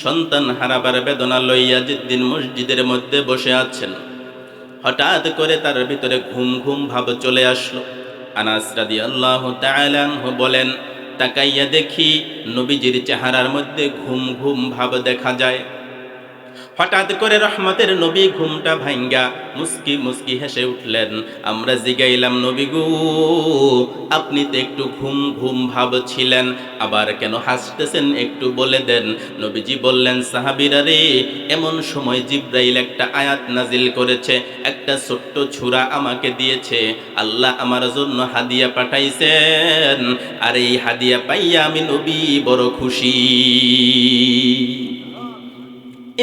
সন্তান হারাবার বেদনা লইয়া যেদিন মসজিদের মধ্যে বসে আছেন, হঠাৎ করে তার ভিতরে ঘুম ঘুম ভাব চলে আসলো। আনাস রাদিয়াল্লাহু তাআলা আনহু বলেন, তাকাইয়া দেখি নবীজির চেহারার মধ্যে ঘুম ঘুম ভাব দেখা যায়। হঠাৎ করে রহমতের নবী ঘুমটা ভাঙ্গা মুস্কি মুস্কি হেসে উঠলেন। আমরা জিগাইলাম, নবী গো, আপনি তো একটু ঘুম ঘুম ভাব ছিলেন, আবার কেন হাসতেছেন একটু বলে দেন। নবীজি বললেন, সাহাবীরা রে, এমন সময় জিবরাইল একটা আয়াত নাজিল করেছে, একটা ছোট্ট সূরা আমাকে দিয়েছে, আল্লাহ আমার জন্য হাদিয়া পাঠাইছেন, আর এই হাদিয়া পাইয়া আমি নবী বড় খুশি।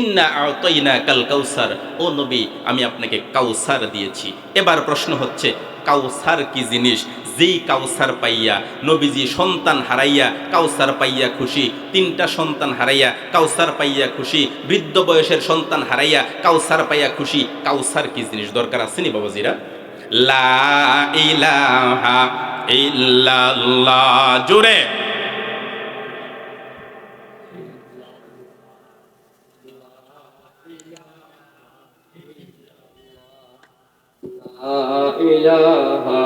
ইন্না আ'তাইনাকাল কাউসার, ও নবী, আমি আপনাকে কাউসার দিয়েছি। এবার প্রশ্ন হচ্ছে, কাউসার কি জিনিস? যেই কাউসার পাইয়া নবীজি সন্তান হারাইয়া কাউসার পাইয়া খুশি, 3টা সন্তান হারাইয়া কাউসার পাইয়া খুশি, বৃদ্ধ বয়সের সন্তান হারাইয়া কাউসার পাইয়া খুশি। কাউসার কি জিনিস দরকার আছে নি বাবাজিরা? লা ইলাহা ইল্লাল্লাহ, জোরে। ইলাহা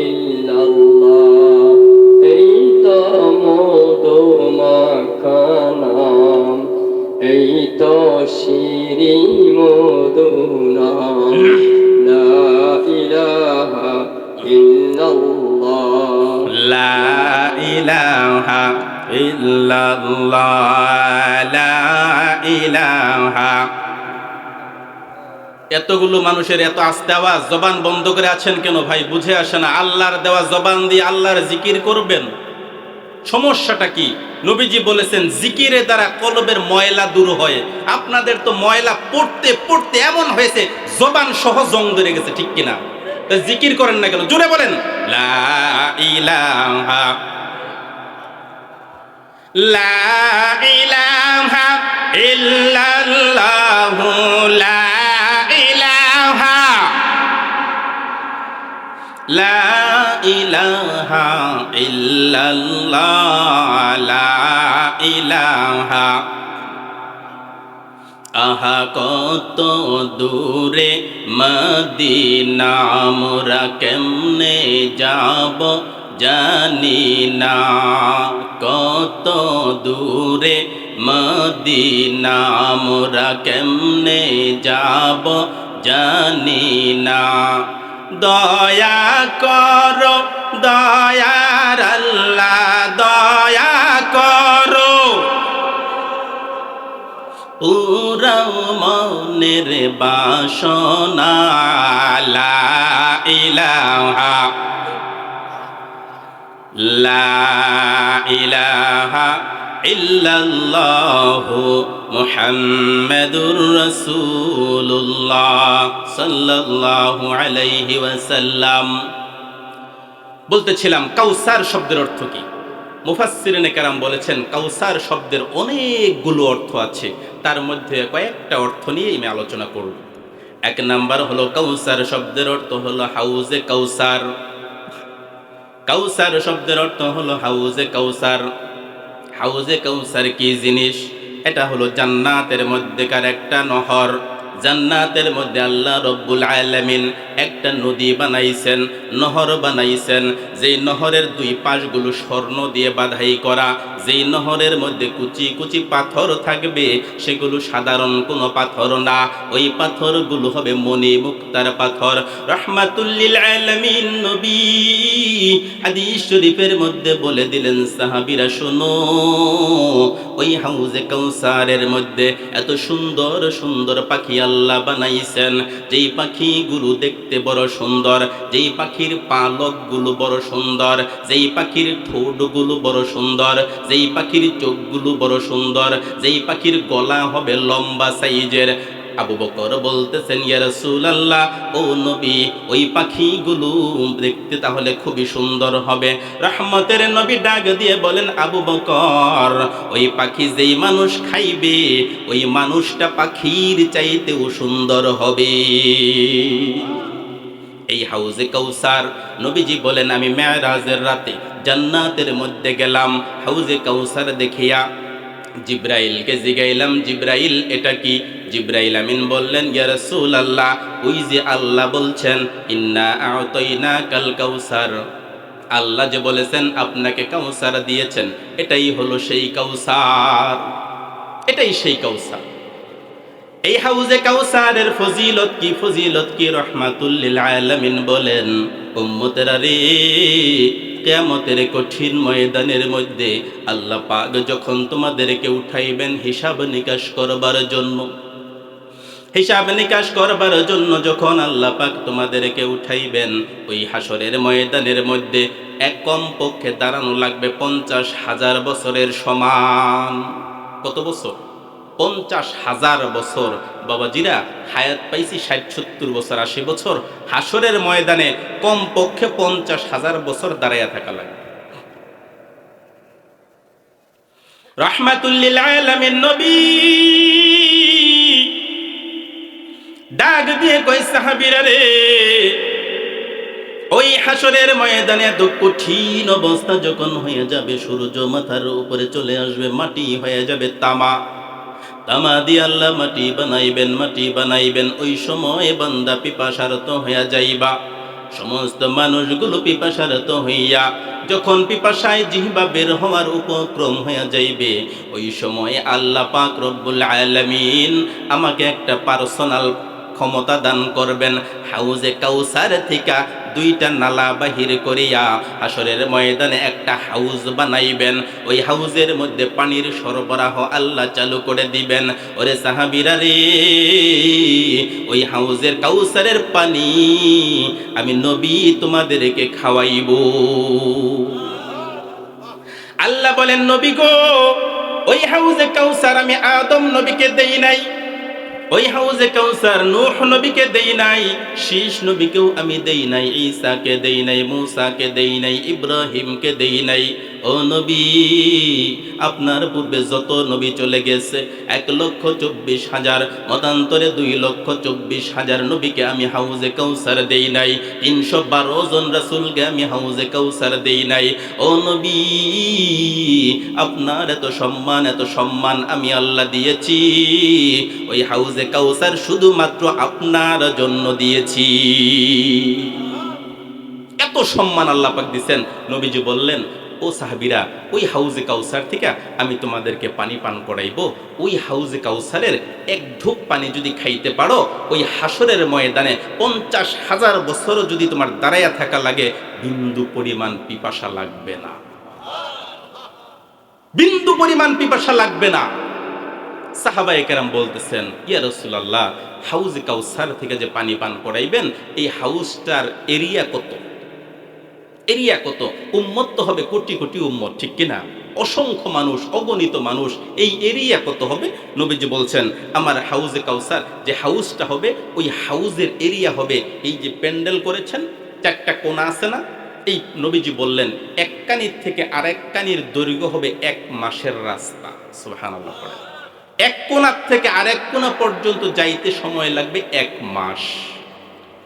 ইল্লাল্লাহ, এই তো মধু মাখা নাম, এই তো শিরি মধু নাম, লা ইলাহা ইল্লাল্লাহ। ইলাহা ইল্লাল্লাহ লা ইলাহা। এতগুলো মানুষের এত আস্তে আওয়াজ, জবান বন্ধ করে আছেন কেন ভাই? বুঝে আসে না। আল্লাহর দেওয়া জবান দিয়ে আল্লাহর জিকির করবেন, সমস্যাটা কি? নবীজি বলেছেন জিকিরের দ্বারা কলবের ময়লা দূর হয়। আপনাদের তো ময়লা পড়তে পড়তে এমন হয়েছে জবান সহ জং ধরে গেছে, ঠিক কিনা? তা জিকির করেন না কেন? জোরে বলেন লা ইলাহা লা ইলাহা ইল্লাল্লাহু লা ইলাহা লা ইলাহা ইল্লাল্লাহ লা ইলাহা। আহা কত দূরে মদিনা, মোরা কেমনে যাব জানি না। কত দূরে মদিনা, মোরা কেমনে যাব জানি না। দয়া করো দয়ার আল্লাহ, দয়া করো পুরাও মনের বাসনা। লা ইলাহা লা ইলাহা ইল্লাল্লাহু মুহাম্মাদুর রাসূলুল্লাহ সাল্লাল্লাহু আলাইহি ওয়াসাল্লাম। বলতেছিলাম কাউসার শব্দের অর্থ কি? মুফাসসিরিনে কেরাম বলেছেন কাউসার শব্দের অনেকগুলো অর্থ আছে, তার মধ্যে কয়েকটা অর্থ নিয়ে আমি আলোচনা করব। এক নাম্বার হলো কাউসার শব্দের অর্থ হলো হাউজে কাউসার। কাউসার শব্দের অর্থ হলো হাউজে কাউসার। হাউজে কাউসার কি জিনিস? এটা হলো জান্নাতের মধ্যেকার একটা নহর। জান্নাতের মধ্যে আল্লাহ রব্বুল আলামিন একটা নদী বানাইছেন, নহর বানাইছেন, যেই নহরের দুই পাশগুলো স্বর্ণ দিয়ে বাঁধাই করা। যেই নহরের মধ্যে কুচি কুচি পাথর থাকবে, সেগুলো সাধারণ কোনো পাথর না, ওই পাথরগুলো হবে মণি মুক্তার পাথর। রাহমাতুল লিল আলামিন নবী হাদিস শরীফের মধ্যে বলে দিলেন, সাহাবীরা শোনো, ওই হাউজে কাউসারের মধ্যে এত সুন্দর সুন্দর পাখি আল্লাহ বানাইছেন, যেই পাখিগুলো দেখতে বড় সুন্দর, যেই পাখির পালকগুলো বড় সুন্দর, যেই পাখির ঠোঁটগুলো বড় সুন্দর, যেই পাখির চোখগুলো বড় সুন্দর, যেই পাখির গলা হবে লম্বা সাইজের। আবু বকর বলতেছেন, ইয়া রাসূলুল্লাহ, ও নবী, ওই পাখিগুলো দেখতে তাহলে খুবই সুন্দর হবে। রহমতের নবী ডাক দিয়ে বলেন, আবু বকর, ওই পাখি যেই মানুষ খাইবে, ওই মানুষটা পাখির চাইতেও সুন্দর হবে। এই হাউজে কাউসার, নবীজি বলেন, আমি মেরাজের রাতে জান্নাতের মধ্যে গেলাম, হাউজে কাউসার দেখিয়া জিব্রাইলকে জিগাইলাম, জিব্রাইল এটা কি? জিব্রাইল আমিন বললেন, ইয়া রাসূলুল্লাহ, ওই যে আল্লাহ বলছেন ইন্না আ'তাইনাকাল কাউসার, আল্লাহ যে বলেছেন আপনাকে কাউসার দিয়েছেন, এটাই হলো সেই কাউসার, এটাই সেই কাউসার। এই হাউজে কাউসারের ফজিলত কি, ফজিলত কি? রহমাতুল লিল আলামিন বলেন, উম্মতেরা রে, কিয়ামতের কঠিন ময়দানের মধ্যে আল্লাহ পাক যখন তোমাদেরকে উঠাইবেন হিসাব নিকাশ করবার জন্য, হিসাব নিকাশ করবার জন্য যখন আল্লাহ পাক তোমাদেরকে উঠাইবেন, ওই হাসরের ময়দানের মধ্যে এক কমপক্ষে দাঁড়ানো লাগবে 50,000 বছরের সমান। কত বছর? 50,000 বছর। বাবাজিরা, হায়াত পাইছি 60-70 বছর, 80 বছর। হাসরের ময়দানে কমপক্ষে 50,000 বছর দাঁড়াইয়া থাকা লাগবে। রাহমাতুল লিল আলামিন নবী ডাক দিয়ে কই, সাহাবীরা রে, ওই হাসরের ময়দানে এত কঠিন অবস্থা যখন হয়ে যাবে, সূর্য মাথার উপরে চলে আসবে, মাটি হয়ে যাবে তামা, তামা দিয়ে আল্লাহ মাটি বানাইবেন, মাটি বানাইবেন। ওই সময় বান্দা পিপাসারত হইয়া যাইবা। সমস্ত মানুষগুলো পিপাসারত হইয়া যখন পিপাসায় জিহ্বা বের হওয়ার উপক্রম হইয়া যাইবে, ওই সময় আল্লাহ পাক রব্বুল আলামিন আমাকে একটা পার্সোনাল ক্ষমতা দান করবেন। হাউজে কাউসার থেকে দুইটা নালা বাহির করিয়া হাসরের ময়দানে একটা হাউজ বানাইবেন। ওই হাউজের মধ্যে পানির সরবরাহ আল্লাহ চালু করে দিবেন। ওরে সাহাবীরা রে, ওই হাউজের কাউসারের পানি আমি নবী তোমাদেরকে খাওয়াইব। আল্লাহ বলেন, নবী গো, ওই হাউজে কাউসার আমি আদম নবীকে দেই নাই, ওই হাউজে কাউসার নূহ নবীকে দেই নাই, শীষ নবীকেও আমি দেই নাই, ঈসাকে দেই নাই, মূসাকে দেই নাই, ইব্রাহিমকে দেই নাই। ও নবী, আপনার পূর্বে যত নবী চলে গেছে 1,24,000, মতান্তরে 2,24,000 নবীকে আমি হাউজে কাউসার দেই নাই। 312 জন রাসূলকে আমি হাউজে কাউসার দেই নাই। ও নবী, আপনার এত সম্মান আমি আল্লাহ দিয়েছি, ওই হাউজে কাউসার শুধুমাত্র আপনার জন্য দিয়েছি। এত সম্মান আল্লাহ পাক দিয়েছেন। নবীজি বললেন, ও সাহাবীরা, ওই হাউজে কাউসার থেকে আমি তোমাদেরকে পানি পান করাইব। ওই হাউজে কাউসারের এক ঢোক পানি যদি খাইতে পারো, ওই হাসরের ময়দানে 50,000 বছরও যদি তোমার দাঁড়াইয়া থাকা লাগে, বিন্দু পরিমাণ পিপাসা লাগবে না, বিন্দু পরিমাণ পিপাসা লাগবে না। সাহাবায়ে কেরাম বলতেছেন, ইয়া রাসূলুল্লাহ, হাউজে কাউসার থেকে যে পানি পান করাইবেন, এই হাউজটার এরিয়া কত? এরিয়া কত? উম্মত তো হবে কোটি কোটি উম্মত, ঠিক কিনা? অসংখ্য মানুষ, অগণিত মানুষ, এই এরিয়া কত হবে? নবীজি বলছেন, আমার হাউজে কাউসার যে হাউজটা হবে, ওই হাউজের এরিয়া হবে, এই যে প্যান্ডেল করেছেন 4টা কোণা আছে না, এই নবীজি বললেন এক কানির থেকে আরেক কানির দৈর্ঘ্য হবে 1 মাসের রাস্তা। সুবহানাল্লাহ পড়ে। এক কোণার থেকে আরেক কোণা পর্যন্ত যাইতে সময় লাগবে 1 মাস।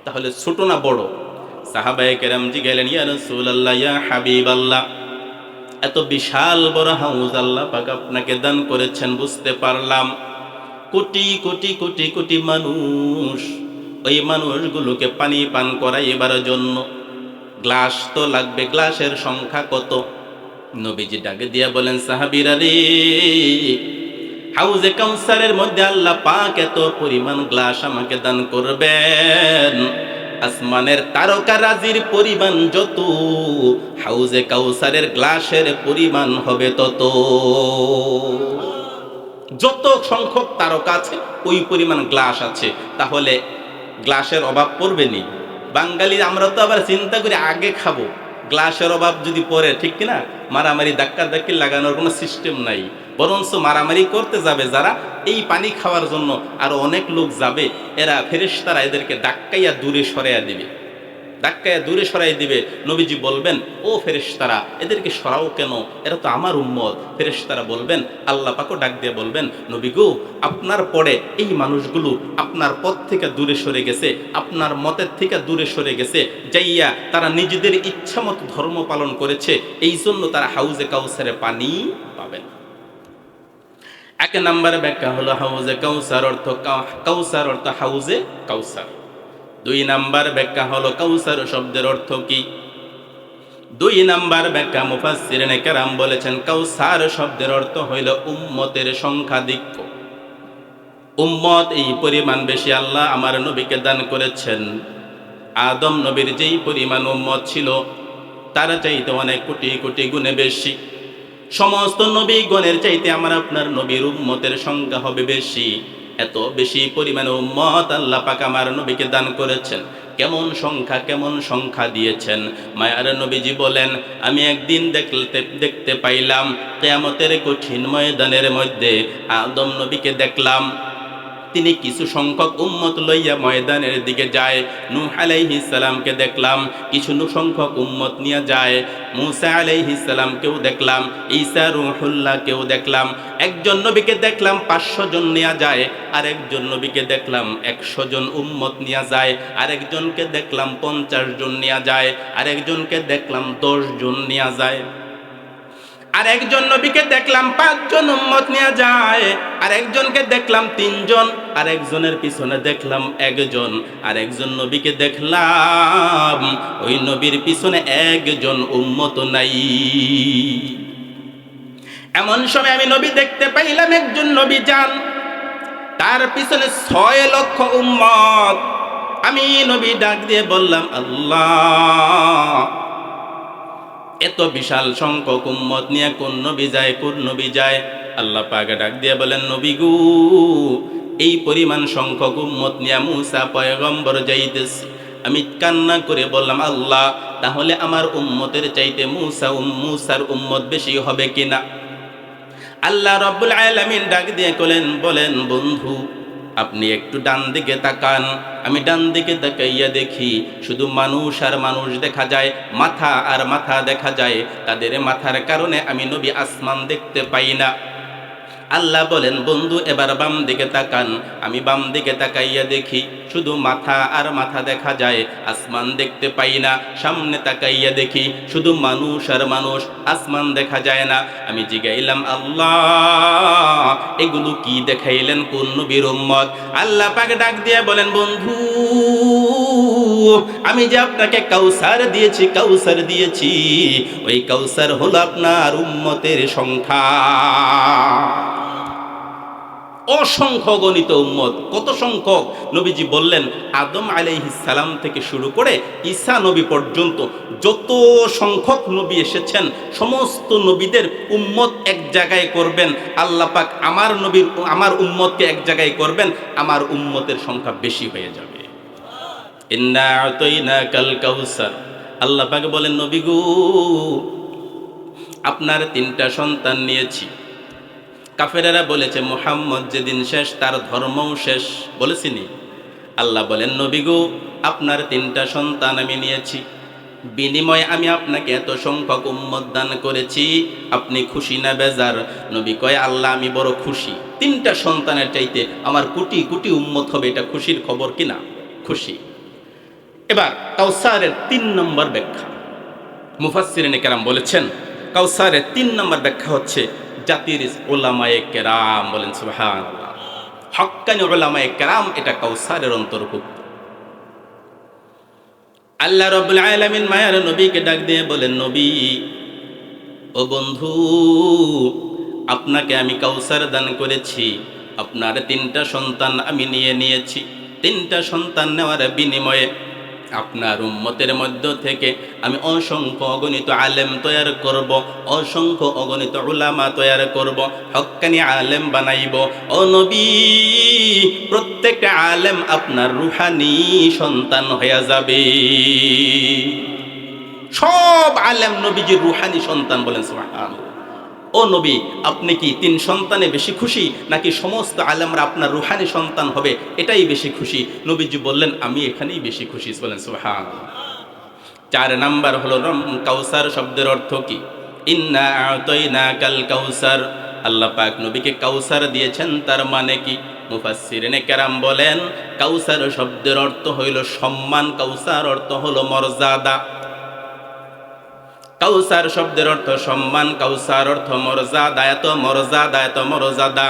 তাহলে ছোট না বড়? সাহাবায়ে কেরাম জিজ্ঞাসা, ইয়া রাসূলুল্লাহ, ইয়া হাবিবাল্লাহ, এত বিশাল বড় হাউজ আল্লাহ পাক আপনাকে দান করেছেন, বুঝতে পারলাম কোটি কোটি কোটি কোটি মানুষ, ওই মানুষগুলোকে পানি পান করাইবার জন্য গ্লাস তো লাগবে, গ্লাসের সংখ্যা কত? নবীজি ডাকে দিয়া বলেন, সাহাবীরা রে, হাউজে কাউসারের মধ্যে আল্লাহ পাক এত পরিমাণ গ্লাস আমাকে দান করবেন, আসমানের তারকারাজির পরিমাণ যত, হাউজে কাউসারের গ্লাসের পরিমাণ হবে তত। যত সংখ্যক তারকা আছে ওই পরিমাণ গ্লাস আছে। তাহলে গ্লাসের অভাব পড়বে নি? বাঙালি আমরা তো আবার চিন্তা করি আগে খাবো, গ্লাসের অভাব যদি পড়ে, ঠিক কিনা? মারামারি ধাক্কি লাগানোর কোনো সিস্টেম নাই, বরঞ্চ মারামারি করতে যাবে যারা, এই পানি খাওয়ার জন্য আরো অনেক লোক যাবে, এরা ফেরেশতারা এদেরকে ধাক্কাইয়া দূরে সরাইয়া দিবে, ধাক্কাইয়া দূরে সরাই দিবে। নবীজি বলবেন, ও ফেরেশতারা, এদেরকে সরাও কেন? এরা তো আমার উম্মত। ফেরেশতারা বলবেন, আল্লাহ পাকও ডাক দিয়ে বলবেন, নবী গো, আপনার পরে এই মানুষগুলো আপনার পথ থেকে দূরে সরে গেছে, আপনার মতের থেকে দূরে সরে গেছে, যাইয়া তারা নিজেদের ইচ্ছা মতো ধর্ম পালন করেছে, এই জন্য তারা হাউজে কাউসারে পানি পাবেন। 1 নম্বর ব্যাখ্যা হলো হাউজে কাউসার অর্থ, কাউসার অর্থ হাউজে কাউসার। 2 নাম্বার ব্যাখ্যা হলো কাউসার শব্দের অর্থ কি? 2 নাম্বার ব্যাখ্যা মুফাসসিরিনে কেরাম বলেছেন, কাউসার শব্দের অর্থ হইল উম্মতের সংখ্যাধিক্য। উম্মত এই পরিমাণ বেশি আল্লাহ আমার নবীকে দান করেছেন। আদম নবীর যেই পরিমাণ উম্মত ছিল, তার চাইতে অনেক কোটি কোটি গুণে বেশি। সমস্ত নবীগণের চাইতে আমার আপনার নবীর উম্মতের সংখ্যা হবে বেশি। এত বেশি পরিমাণে উম্মত আল্লাহ পাক আমার নবীকে দান করেছেন। কেমন সংখ্যা দিয়েছেন? মায়ার নবীজি বলেন, আমি একদিন দেখতে পাইলাম কিয়ামতের কঠিন ময়দানের মধ্যে আদম নবীকে দেখলাম, তিনি কিছু সংখ্যক উম্মত লইয়া ময়দানের দিকে যায়। নূহ আলাইহিস সালামকে দেখলাম, কিছু সংখ্যক উম্মত নিয়ে যায়। মূসা আলাইহিস সালামকেও দেখলাম, ঈসা রূহুল্লাহকেও দেখলাম। একজন নবীকে দেখলাম 500 জন নিয়ে যায়, আরেকজন নবীকে দেখলাম 100 জন উম্মত নিয়ে যায়, আরেকজনকে দেখলাম 50 জন নিয়ে যায়, আরেকজনকে দেখলাম 10 জন নিয়ে যায়, আর একজন নবীকে দেখলাম 5 জন উম্মত নিয়ে যায়, আর একজনকে দেখলাম 3 জন, আর একজনের পিছনে দেখলাম 1 জন, আর একজন নবীকে দেখলাম ওই নবীর পিছনে 1 জন উম্মত নাই। এমন সময় আমি নবী দেখতে পাইলাম, একজন নবী যান, তার পিছনে 6 লক্ষ উম্মত, আমি নবী ডাক দিয়ে বললাম, আল্লাহ, এত বিশাল সংখ্যক উম্মত নিয়ে কোন নবী যায়, কোন নবী যায়? আল্লাহ পাক ডাক দিয়ে বলেন, নবী গো, এই পরিমাণ সংখ্যক উম্মত নিয়ে মুসা পয়গম্বর যাইতেছে। আমি কান্না করে বললাম, আল্লাহ, তাহলে আমার উম্মতের চাইতে মুসার উম্মত বেশি হবে কিনা? আল্লাহ রাব্বুল আলামিন ডাক দিয়ে বলেন, বন্ধু, আপনি একটু ডান দিকে তাকান। আমি ডান দিকে তাকাইয়া দেখি শুধু মানুষ আর মানুষ দেখা যায়, মাথা আর মাথা দেখা যায়। তাদের মাথার কারণে আমি নবী আসমান দেখতে পাই না। আল্লাহ বলেন, বন্ধু, এবার বাম দিকে তাকান। আমি বাম দিকে তাকাইয়া দেখি শুধু মাথা আর মাথা দেখা যায়, আসমান দেখতে পাই না। সামনে তাকাইয়া দেখি শুধু মানুষ আর মানুষ, আসমান দেখা যায় না। আমি জিগাইলাম, আল্লাহ, এগুলো কি দেখাইলেন কোন নবীর উম্মত? আল্লাহ পাক ডাক দিয়ে বলেন, বন্ধু, আমি যে আপনাকে কাউসার দিয়েছি, ওই কাউসার হলো আপনার উম্মতের সংখ্যা। অসংখ্য গণিত উম্মত। কত সংখ্যক? নবীজি বললেন, আদম আলাইহিস সালাম থেকে শুরু করে ঈসা নবী পর্যন্ত যত সংখ্যক নবী এসেছেন, সমস্ত নবীদের উম্মত এক জায়গায় করবেন আল্লাহ পাক। আমার উম্মতকে এক জায়গায় করবেন, আমার উম্মতের সংখ্যা বেশি হয়ে যাবে। ইন্না আতাইনাকাল কাউসার। আল্লাহ পাক বলেন, নবী গো, আপনার 3টা সন্তান নিয়েছি। কাফেরেরা বলেছে, মুহাম্মদ যেদিন শেষ তার ধর্মও শেষ, বলেছিনি? আল্লাহ বলেন, নবী গো, আপনার 3টা সন্তান আমি নিয়েছি, বিনিময়ে আমি আপনাকে এত সংখ্যক উম্মত দান করেছি। আপনি খুশি না বেজার? নবী কয়, আল্লাহ, আমি বড় খুশি। 3টা সন্তানের চাইতে আমার কোটি কোটি উম্মত হবে, এটা খুশির খবর কিনা? খুশি। এবার কাউসারের 3 নম্বর ব্যাখ্যা। মুফাসসিরিনে কেরাম বলেছেন, কাউসারের 3 নম্বর ব্যাখ্যা হচ্ছে জাতির উলামায়ে কেরাম। বলেন সুবহানাল্লাহ। হক্কানি উলামায়ে কেরাম এটা কাউসারের অন্তর্ভুক্ত। আল্লাহ রাব্বুল আলামিন মায়ার নবীকে ডাক দিয়ে বলেন, নবী, ও বন্ধু, আপনাকে আমি কাউসার দান করেছি। আপনার 3টা সন্তান আমি নিয়েছি। 3টা সন্তান নেওয়ার বিনিময়ে আপনার উম্মতের মধ্য থেকে আমি অসংখ্য অগণিত আলেম তৈয়ার করব, অসংখ্য অগণিত উলামা তৈয়ার করব, হক্কানি আলেম বানাইব। ও নবী, প্রত্যেকটা আলেম আপনার রুহানি সন্তান হয়ে যাবে। সব আলেম নবীজির রুহানি সন্তান। বলেন সুবহানাল্লাহ। ও নবী, আপনি কি 3 সন্তানে বেশি খুশি, নাকি সমস্ত আলেমরা আপনার রুহানি সন্তান হবে এটাই বেশি খুশি? নবীজি বললেন, আমি এখানেই বেশি খুশি। বলেন সুবহানাল্লাহ। 4 নাম্বার হলো কাউসার শব্দের অর্থ কি? ইন্না আতাইনাকাল কাউসার। আল্লাহ পাক নবীকে কাউসার দিয়েছেন, তার মানে কি? মুফাসসিরিনে কেরাম বলেন, কাউসার শব্দের অর্থ হইল সম্মান, কাউসার অর্থ হলো মর্যাদা। কাউসার শব্দের অর্থ সম্মান, কাউসার অর্থ মর্যাদা। এত মর্যাদা, এত মর্যাদা।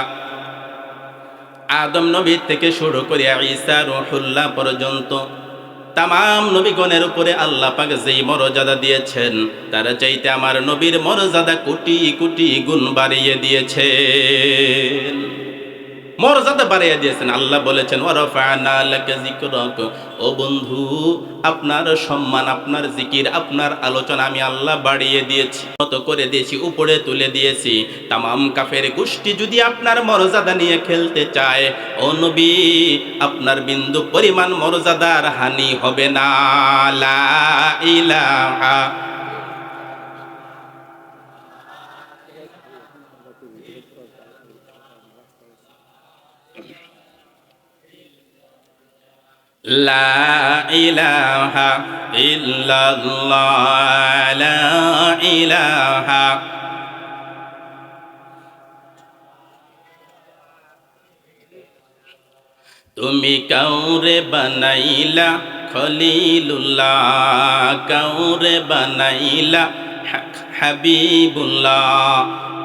আদম নবী থেকে শুরু করে ঈসা রূহুল্লাহ পর্যন্ত তামাম নবীগণের উপরে আল্লাহ পাক যেই মর্যাদা দিয়েছেন, তার চাইতে আমার নবীর মর্যাদা কোটি কোটি গুণ বাড়িয়ে দিয়েছেন। মর্যাদা বাড়িয়ে দিয়েছেন। আল্লাহ বলেছেন, ওয়ারাফা'না লাকা যিকরাক। ও বন্ধু, আপনার সম্মান, আপনার জিকির, আপনার আলোচনা আমি আল্লাহ বাড়িয়ে দিয়েছি, মত করে দিয়েছি, উপরে তুলে দিয়েছি। তামাম কাফের গোষ্ঠী যদি আপনার মর্যাদা নিয়ে খেলতে চায়, ও নবী, আপনার বিন্দু পরিমাণ মর্যাদার হানি হবে না। লা ইলাহা লা ইলাহা ইল্লাল্লাহ, লা ইলাহা। তুমি কাউরে বানাইলা খলিলুল্লাহ, কাউরে বানাইলা হাবিবুল্লাহ,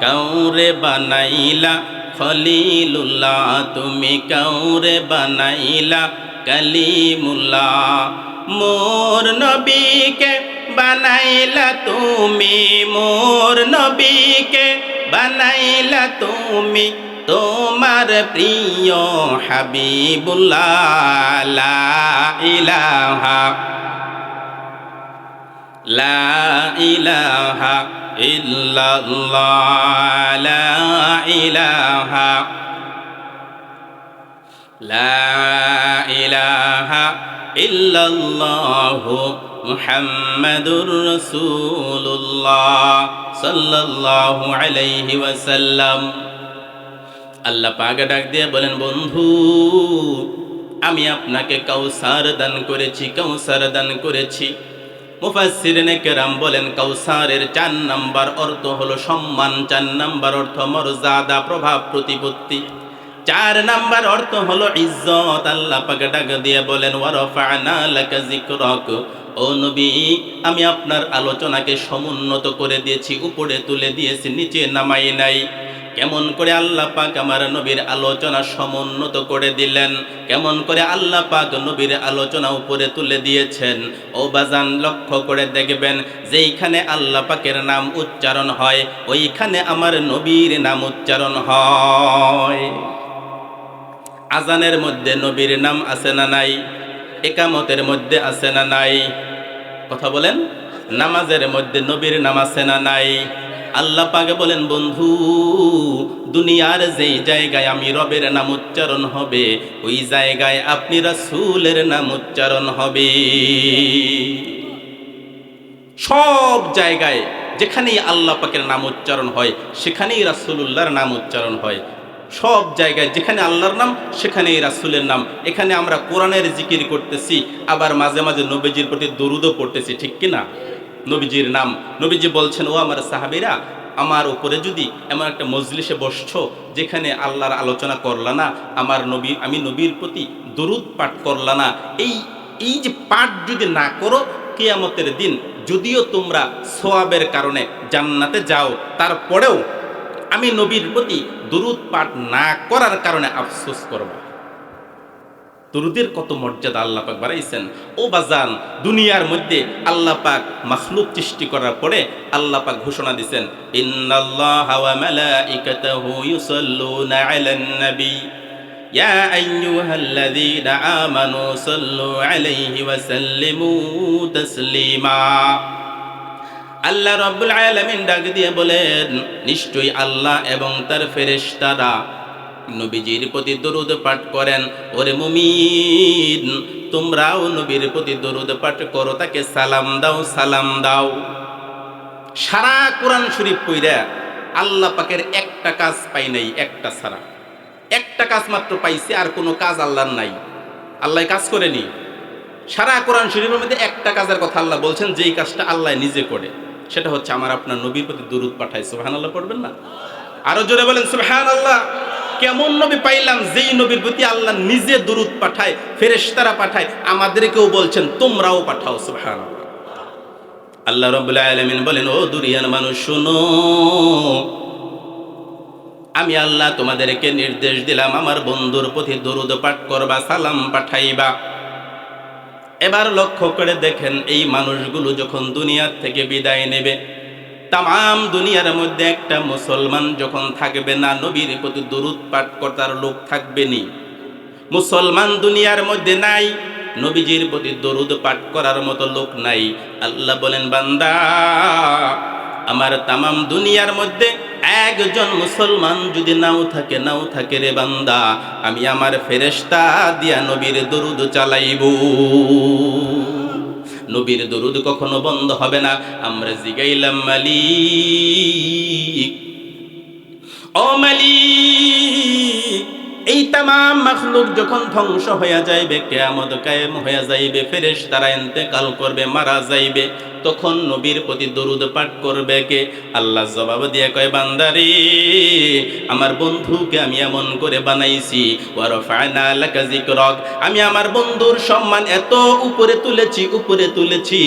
কাউরে বানাইলা খলিলুল্লাহ, তুমি কাউরে বানাইলা কালিমুল্লাহ। মোর নবীকে বানাইলা তুমি, মোর নবীকে বানাইলা তুমি তোমার প্রিয় হাবিবুল্লাহ লা ইলাহা লা ইলাহা ইল্লাল্লাহ লা ইলাহা লা ইলাহা ইল্লাল্লাহু মুহাম্মাদুর রাসূলুল্লাহ সাল্লাল্লাহু আলাইহি ওয়াসাল্লাম। আল্লাহ পাক ডাক দিয়ে বলেন, বন্ধু আমি আপনাকে কাউসার দান করেছি, কাউসার দান করেছি। মুফাসসিরিনে কেরাম বলেন কাউসারের 4 নাম্বার অর্থ হলো সম্মান, 4 নাম্বার অর্থ মর্যাদা, প্রভাব, প্রতিপত্তি, 4 নাম্বার অর্থ হলো ইজ্জত। আল্লাহ পাক ডাক দিয়ে বলেন ওয়ারাফা'না লাকা যিকরাক, ও নবী আমি আপনার আলোচনাকে সমুন্নত করে দিয়েছি, উপরে তুলে দিয়েছি, নিচে নামাই নাই। কেমন করে আল্লাহ পাক আমার নবীর আলোচনা সমুন্নত করে দিলেন, কেমন করে আল্লাহ পাক নবীর আলোচনা উপরে তুলে দিয়েছেন। ও বাজান লক্ষ্য করে দেখবেন, যেইখানে আল্লাহ পাকের নাম উচ্চারণ হয় ওইখানে আমার নবীর নাম উচ্চারণ হয়। আজানের মধ্যে নবীর নাম আছে না নাই? ইকামতের মধ্যে আছে না নাই? কথা বলেন। নামাজের মধ্যে নবীর নাম আছে না নাই? আল্লাহ পাক বলেন, বন্ধু দুনিয়ার যেই জায়গায় আমি রবের নাম উচ্চারণ হবে ওই জায়গায় আপনি রাসূলের নাম উচ্চারণ হবে। সব জায়গায় যেখানেই আল্লাহ পাকের নাম উচ্চারণ হয় সেখানেই রাসূলুল্লাহর নাম উচ্চারণ হয়। সব জায়গায় যেখানে আল্লাহর নাম সেখানেই রাসূলের নাম। এখানে আমরা কোরআনের জিকির করতেছি, আবার মাঝে মাঝে নবীজির প্রতি দরুদও পড়তেছি, ঠিক কি না? নবীজির নাম, নবীজি বলছেন, ও আমার সাহাবীরা আমার উপরে যদি এমন একটা মজলিসে বসছো যেখানে আল্লাহর আলোচনা করলা না, আমার নবী আমি নবীর প্রতি দরুদ পাঠ করলা না, এই যে পাঠ যদি না করো কিয়ামতের দিন যদিও তোমরা সওয়াবের কারণে জান্নাতে যাও, তারপরেও আমি নবীর প্রতি দরুদ পাঠ না করার কারণে আফসোস করব। দরুদের কত মর্যাদা আল্লাহ পাক বাড়াইছেন। ও বাজান দুনিয়ার মধ্যে আল্লাহ পাক মাখলুক সৃষ্টি করার পরে আল্লাহ পাক ঘোষণা দিয়েছেন, ইন্নাল্লাহা ওয়া মালাইকাতাহু ইউসাল্লুনা আলান নবী ইয়া আইয়ুহাল্লাযীনা আমানু সাল্লু আলাইহি ওয়া সাল্লিমু তাসলিমা। আল্লাহ রাব্বুল আলামিন ডাক দিয়ে বলেন, নিশ্চয়ই আল্লাহ এবং তার ফেরেশতারা নবীজির প্রতি দরুদ পাঠ করেন। ওরে মুমিন তোমরাও নবীর প্রতি দরুদ পাঠ করো, তাকে সালাম দাও, সালাম দাও। সারা কোরআন শরীফ পড়া আল্লাহ পাকের একটা কাজ পাই নাই, একটা ছাড়া একটা কাজ মাত্র পাইছে, আর কোনো কাজ আল্লাহর নাই। আল্লাহ কাজ করেনি। সারা কোরআন শরীফের মধ্যে একটা কাজের কথা আল্লাহ বলছেন, যেই কাজটা আল্লাহ নিজে করে, সেটা হচ্ছে আমার আপনার নবীর প্রতি দরুদ পাঠায়। সুবহানাল্লাহ পড়বেন না? আরো জোরে বলেন সুবহানাল্লাহ। কেমন নবী পাইলাম যেই নবীর প্রতি আল্লাহ নিজে দরুদ পাঠায়, ফেরেশতারা পাঠায়, আমাদেরকেও বলছেন তোমরাও পাঠাও। সুবহানাল্লাহ। আল্লাহ রাব্বুল আলামিন বলেন, ও দুনিয়ার মানুষ শোনো, আমি আল্লাহ তোমাদেরকে নির্দেশ দিলাম আমার বন্ধুর প্রতি দরুদ পাঠ করবা, সালাম পাঠাইবা। এবার লক্ষ্য করে দেখেন, এই মানুষগুলো যখন দুনিয়ার থেকে বিদায় নেবে, তাম দুনিয়ার মধ্যে একটা মুসলমান যখন থাকবে না, নবীর প্রতি দরুদ পাঠ করার লোক থাকবে নি। মুসলমান দুনিয়ার মধ্যে নাই, নবীজির প্রতি দরুদ পাঠ করার মতো লোক নাই। আল্লাহ বলেন, বান্দা আমার তাম দুনিয়ার মধ্যে একজন মুসলমান যদি নাও থাকে রে বান্দা, আমি আমার ফেরেশতা দিয়া নবীর দরুদ চালাইব। নবীর দরুদ কখনো বন্ধ হবে না। আমরা জিগাইলাম, মালিক ও মালিক, এই তামাম মাখলুক যখন ধ্বংস হয়ে যাইবে, কিয়ামত কায়েম হয়ে যাইবে, ফেরেশতারা ইন্তেকাল করবে, মারা যাইবে, তখন নবীর প্রতি দরুদ পাঠ করবে কে? আল্লাহ জবাব দিয়ে কয়, বান্দারে আমার বন্ধুকে আমি এমন করে বানাইছি, ওয়া রাফা'না লাকা যিকরাক, আমি আমার বন্ধুর সম্মান এত উপরে তুলেছি,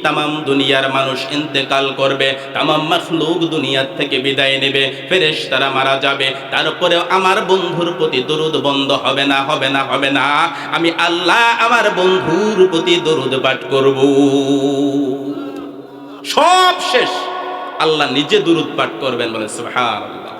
তামাম দুনিয়ার মানুষ ইন্তেকাল করবে, তামাম মাখলুক দুনিয়ার থেকে বিদায় নেবে, ফেরেশতারা মারা যাবে, তারপরেও আমার বন্ধুর প্রতি দরুদ বন্ধ হবে না। আমি আল্লাহ আমার বন্ধুর প্রতি দরুদ পাঠ করব। সব শেষ, আল্লাহ নিজে দরুদ পাঠ করবেন। বলে সুবহানাল্লাহ।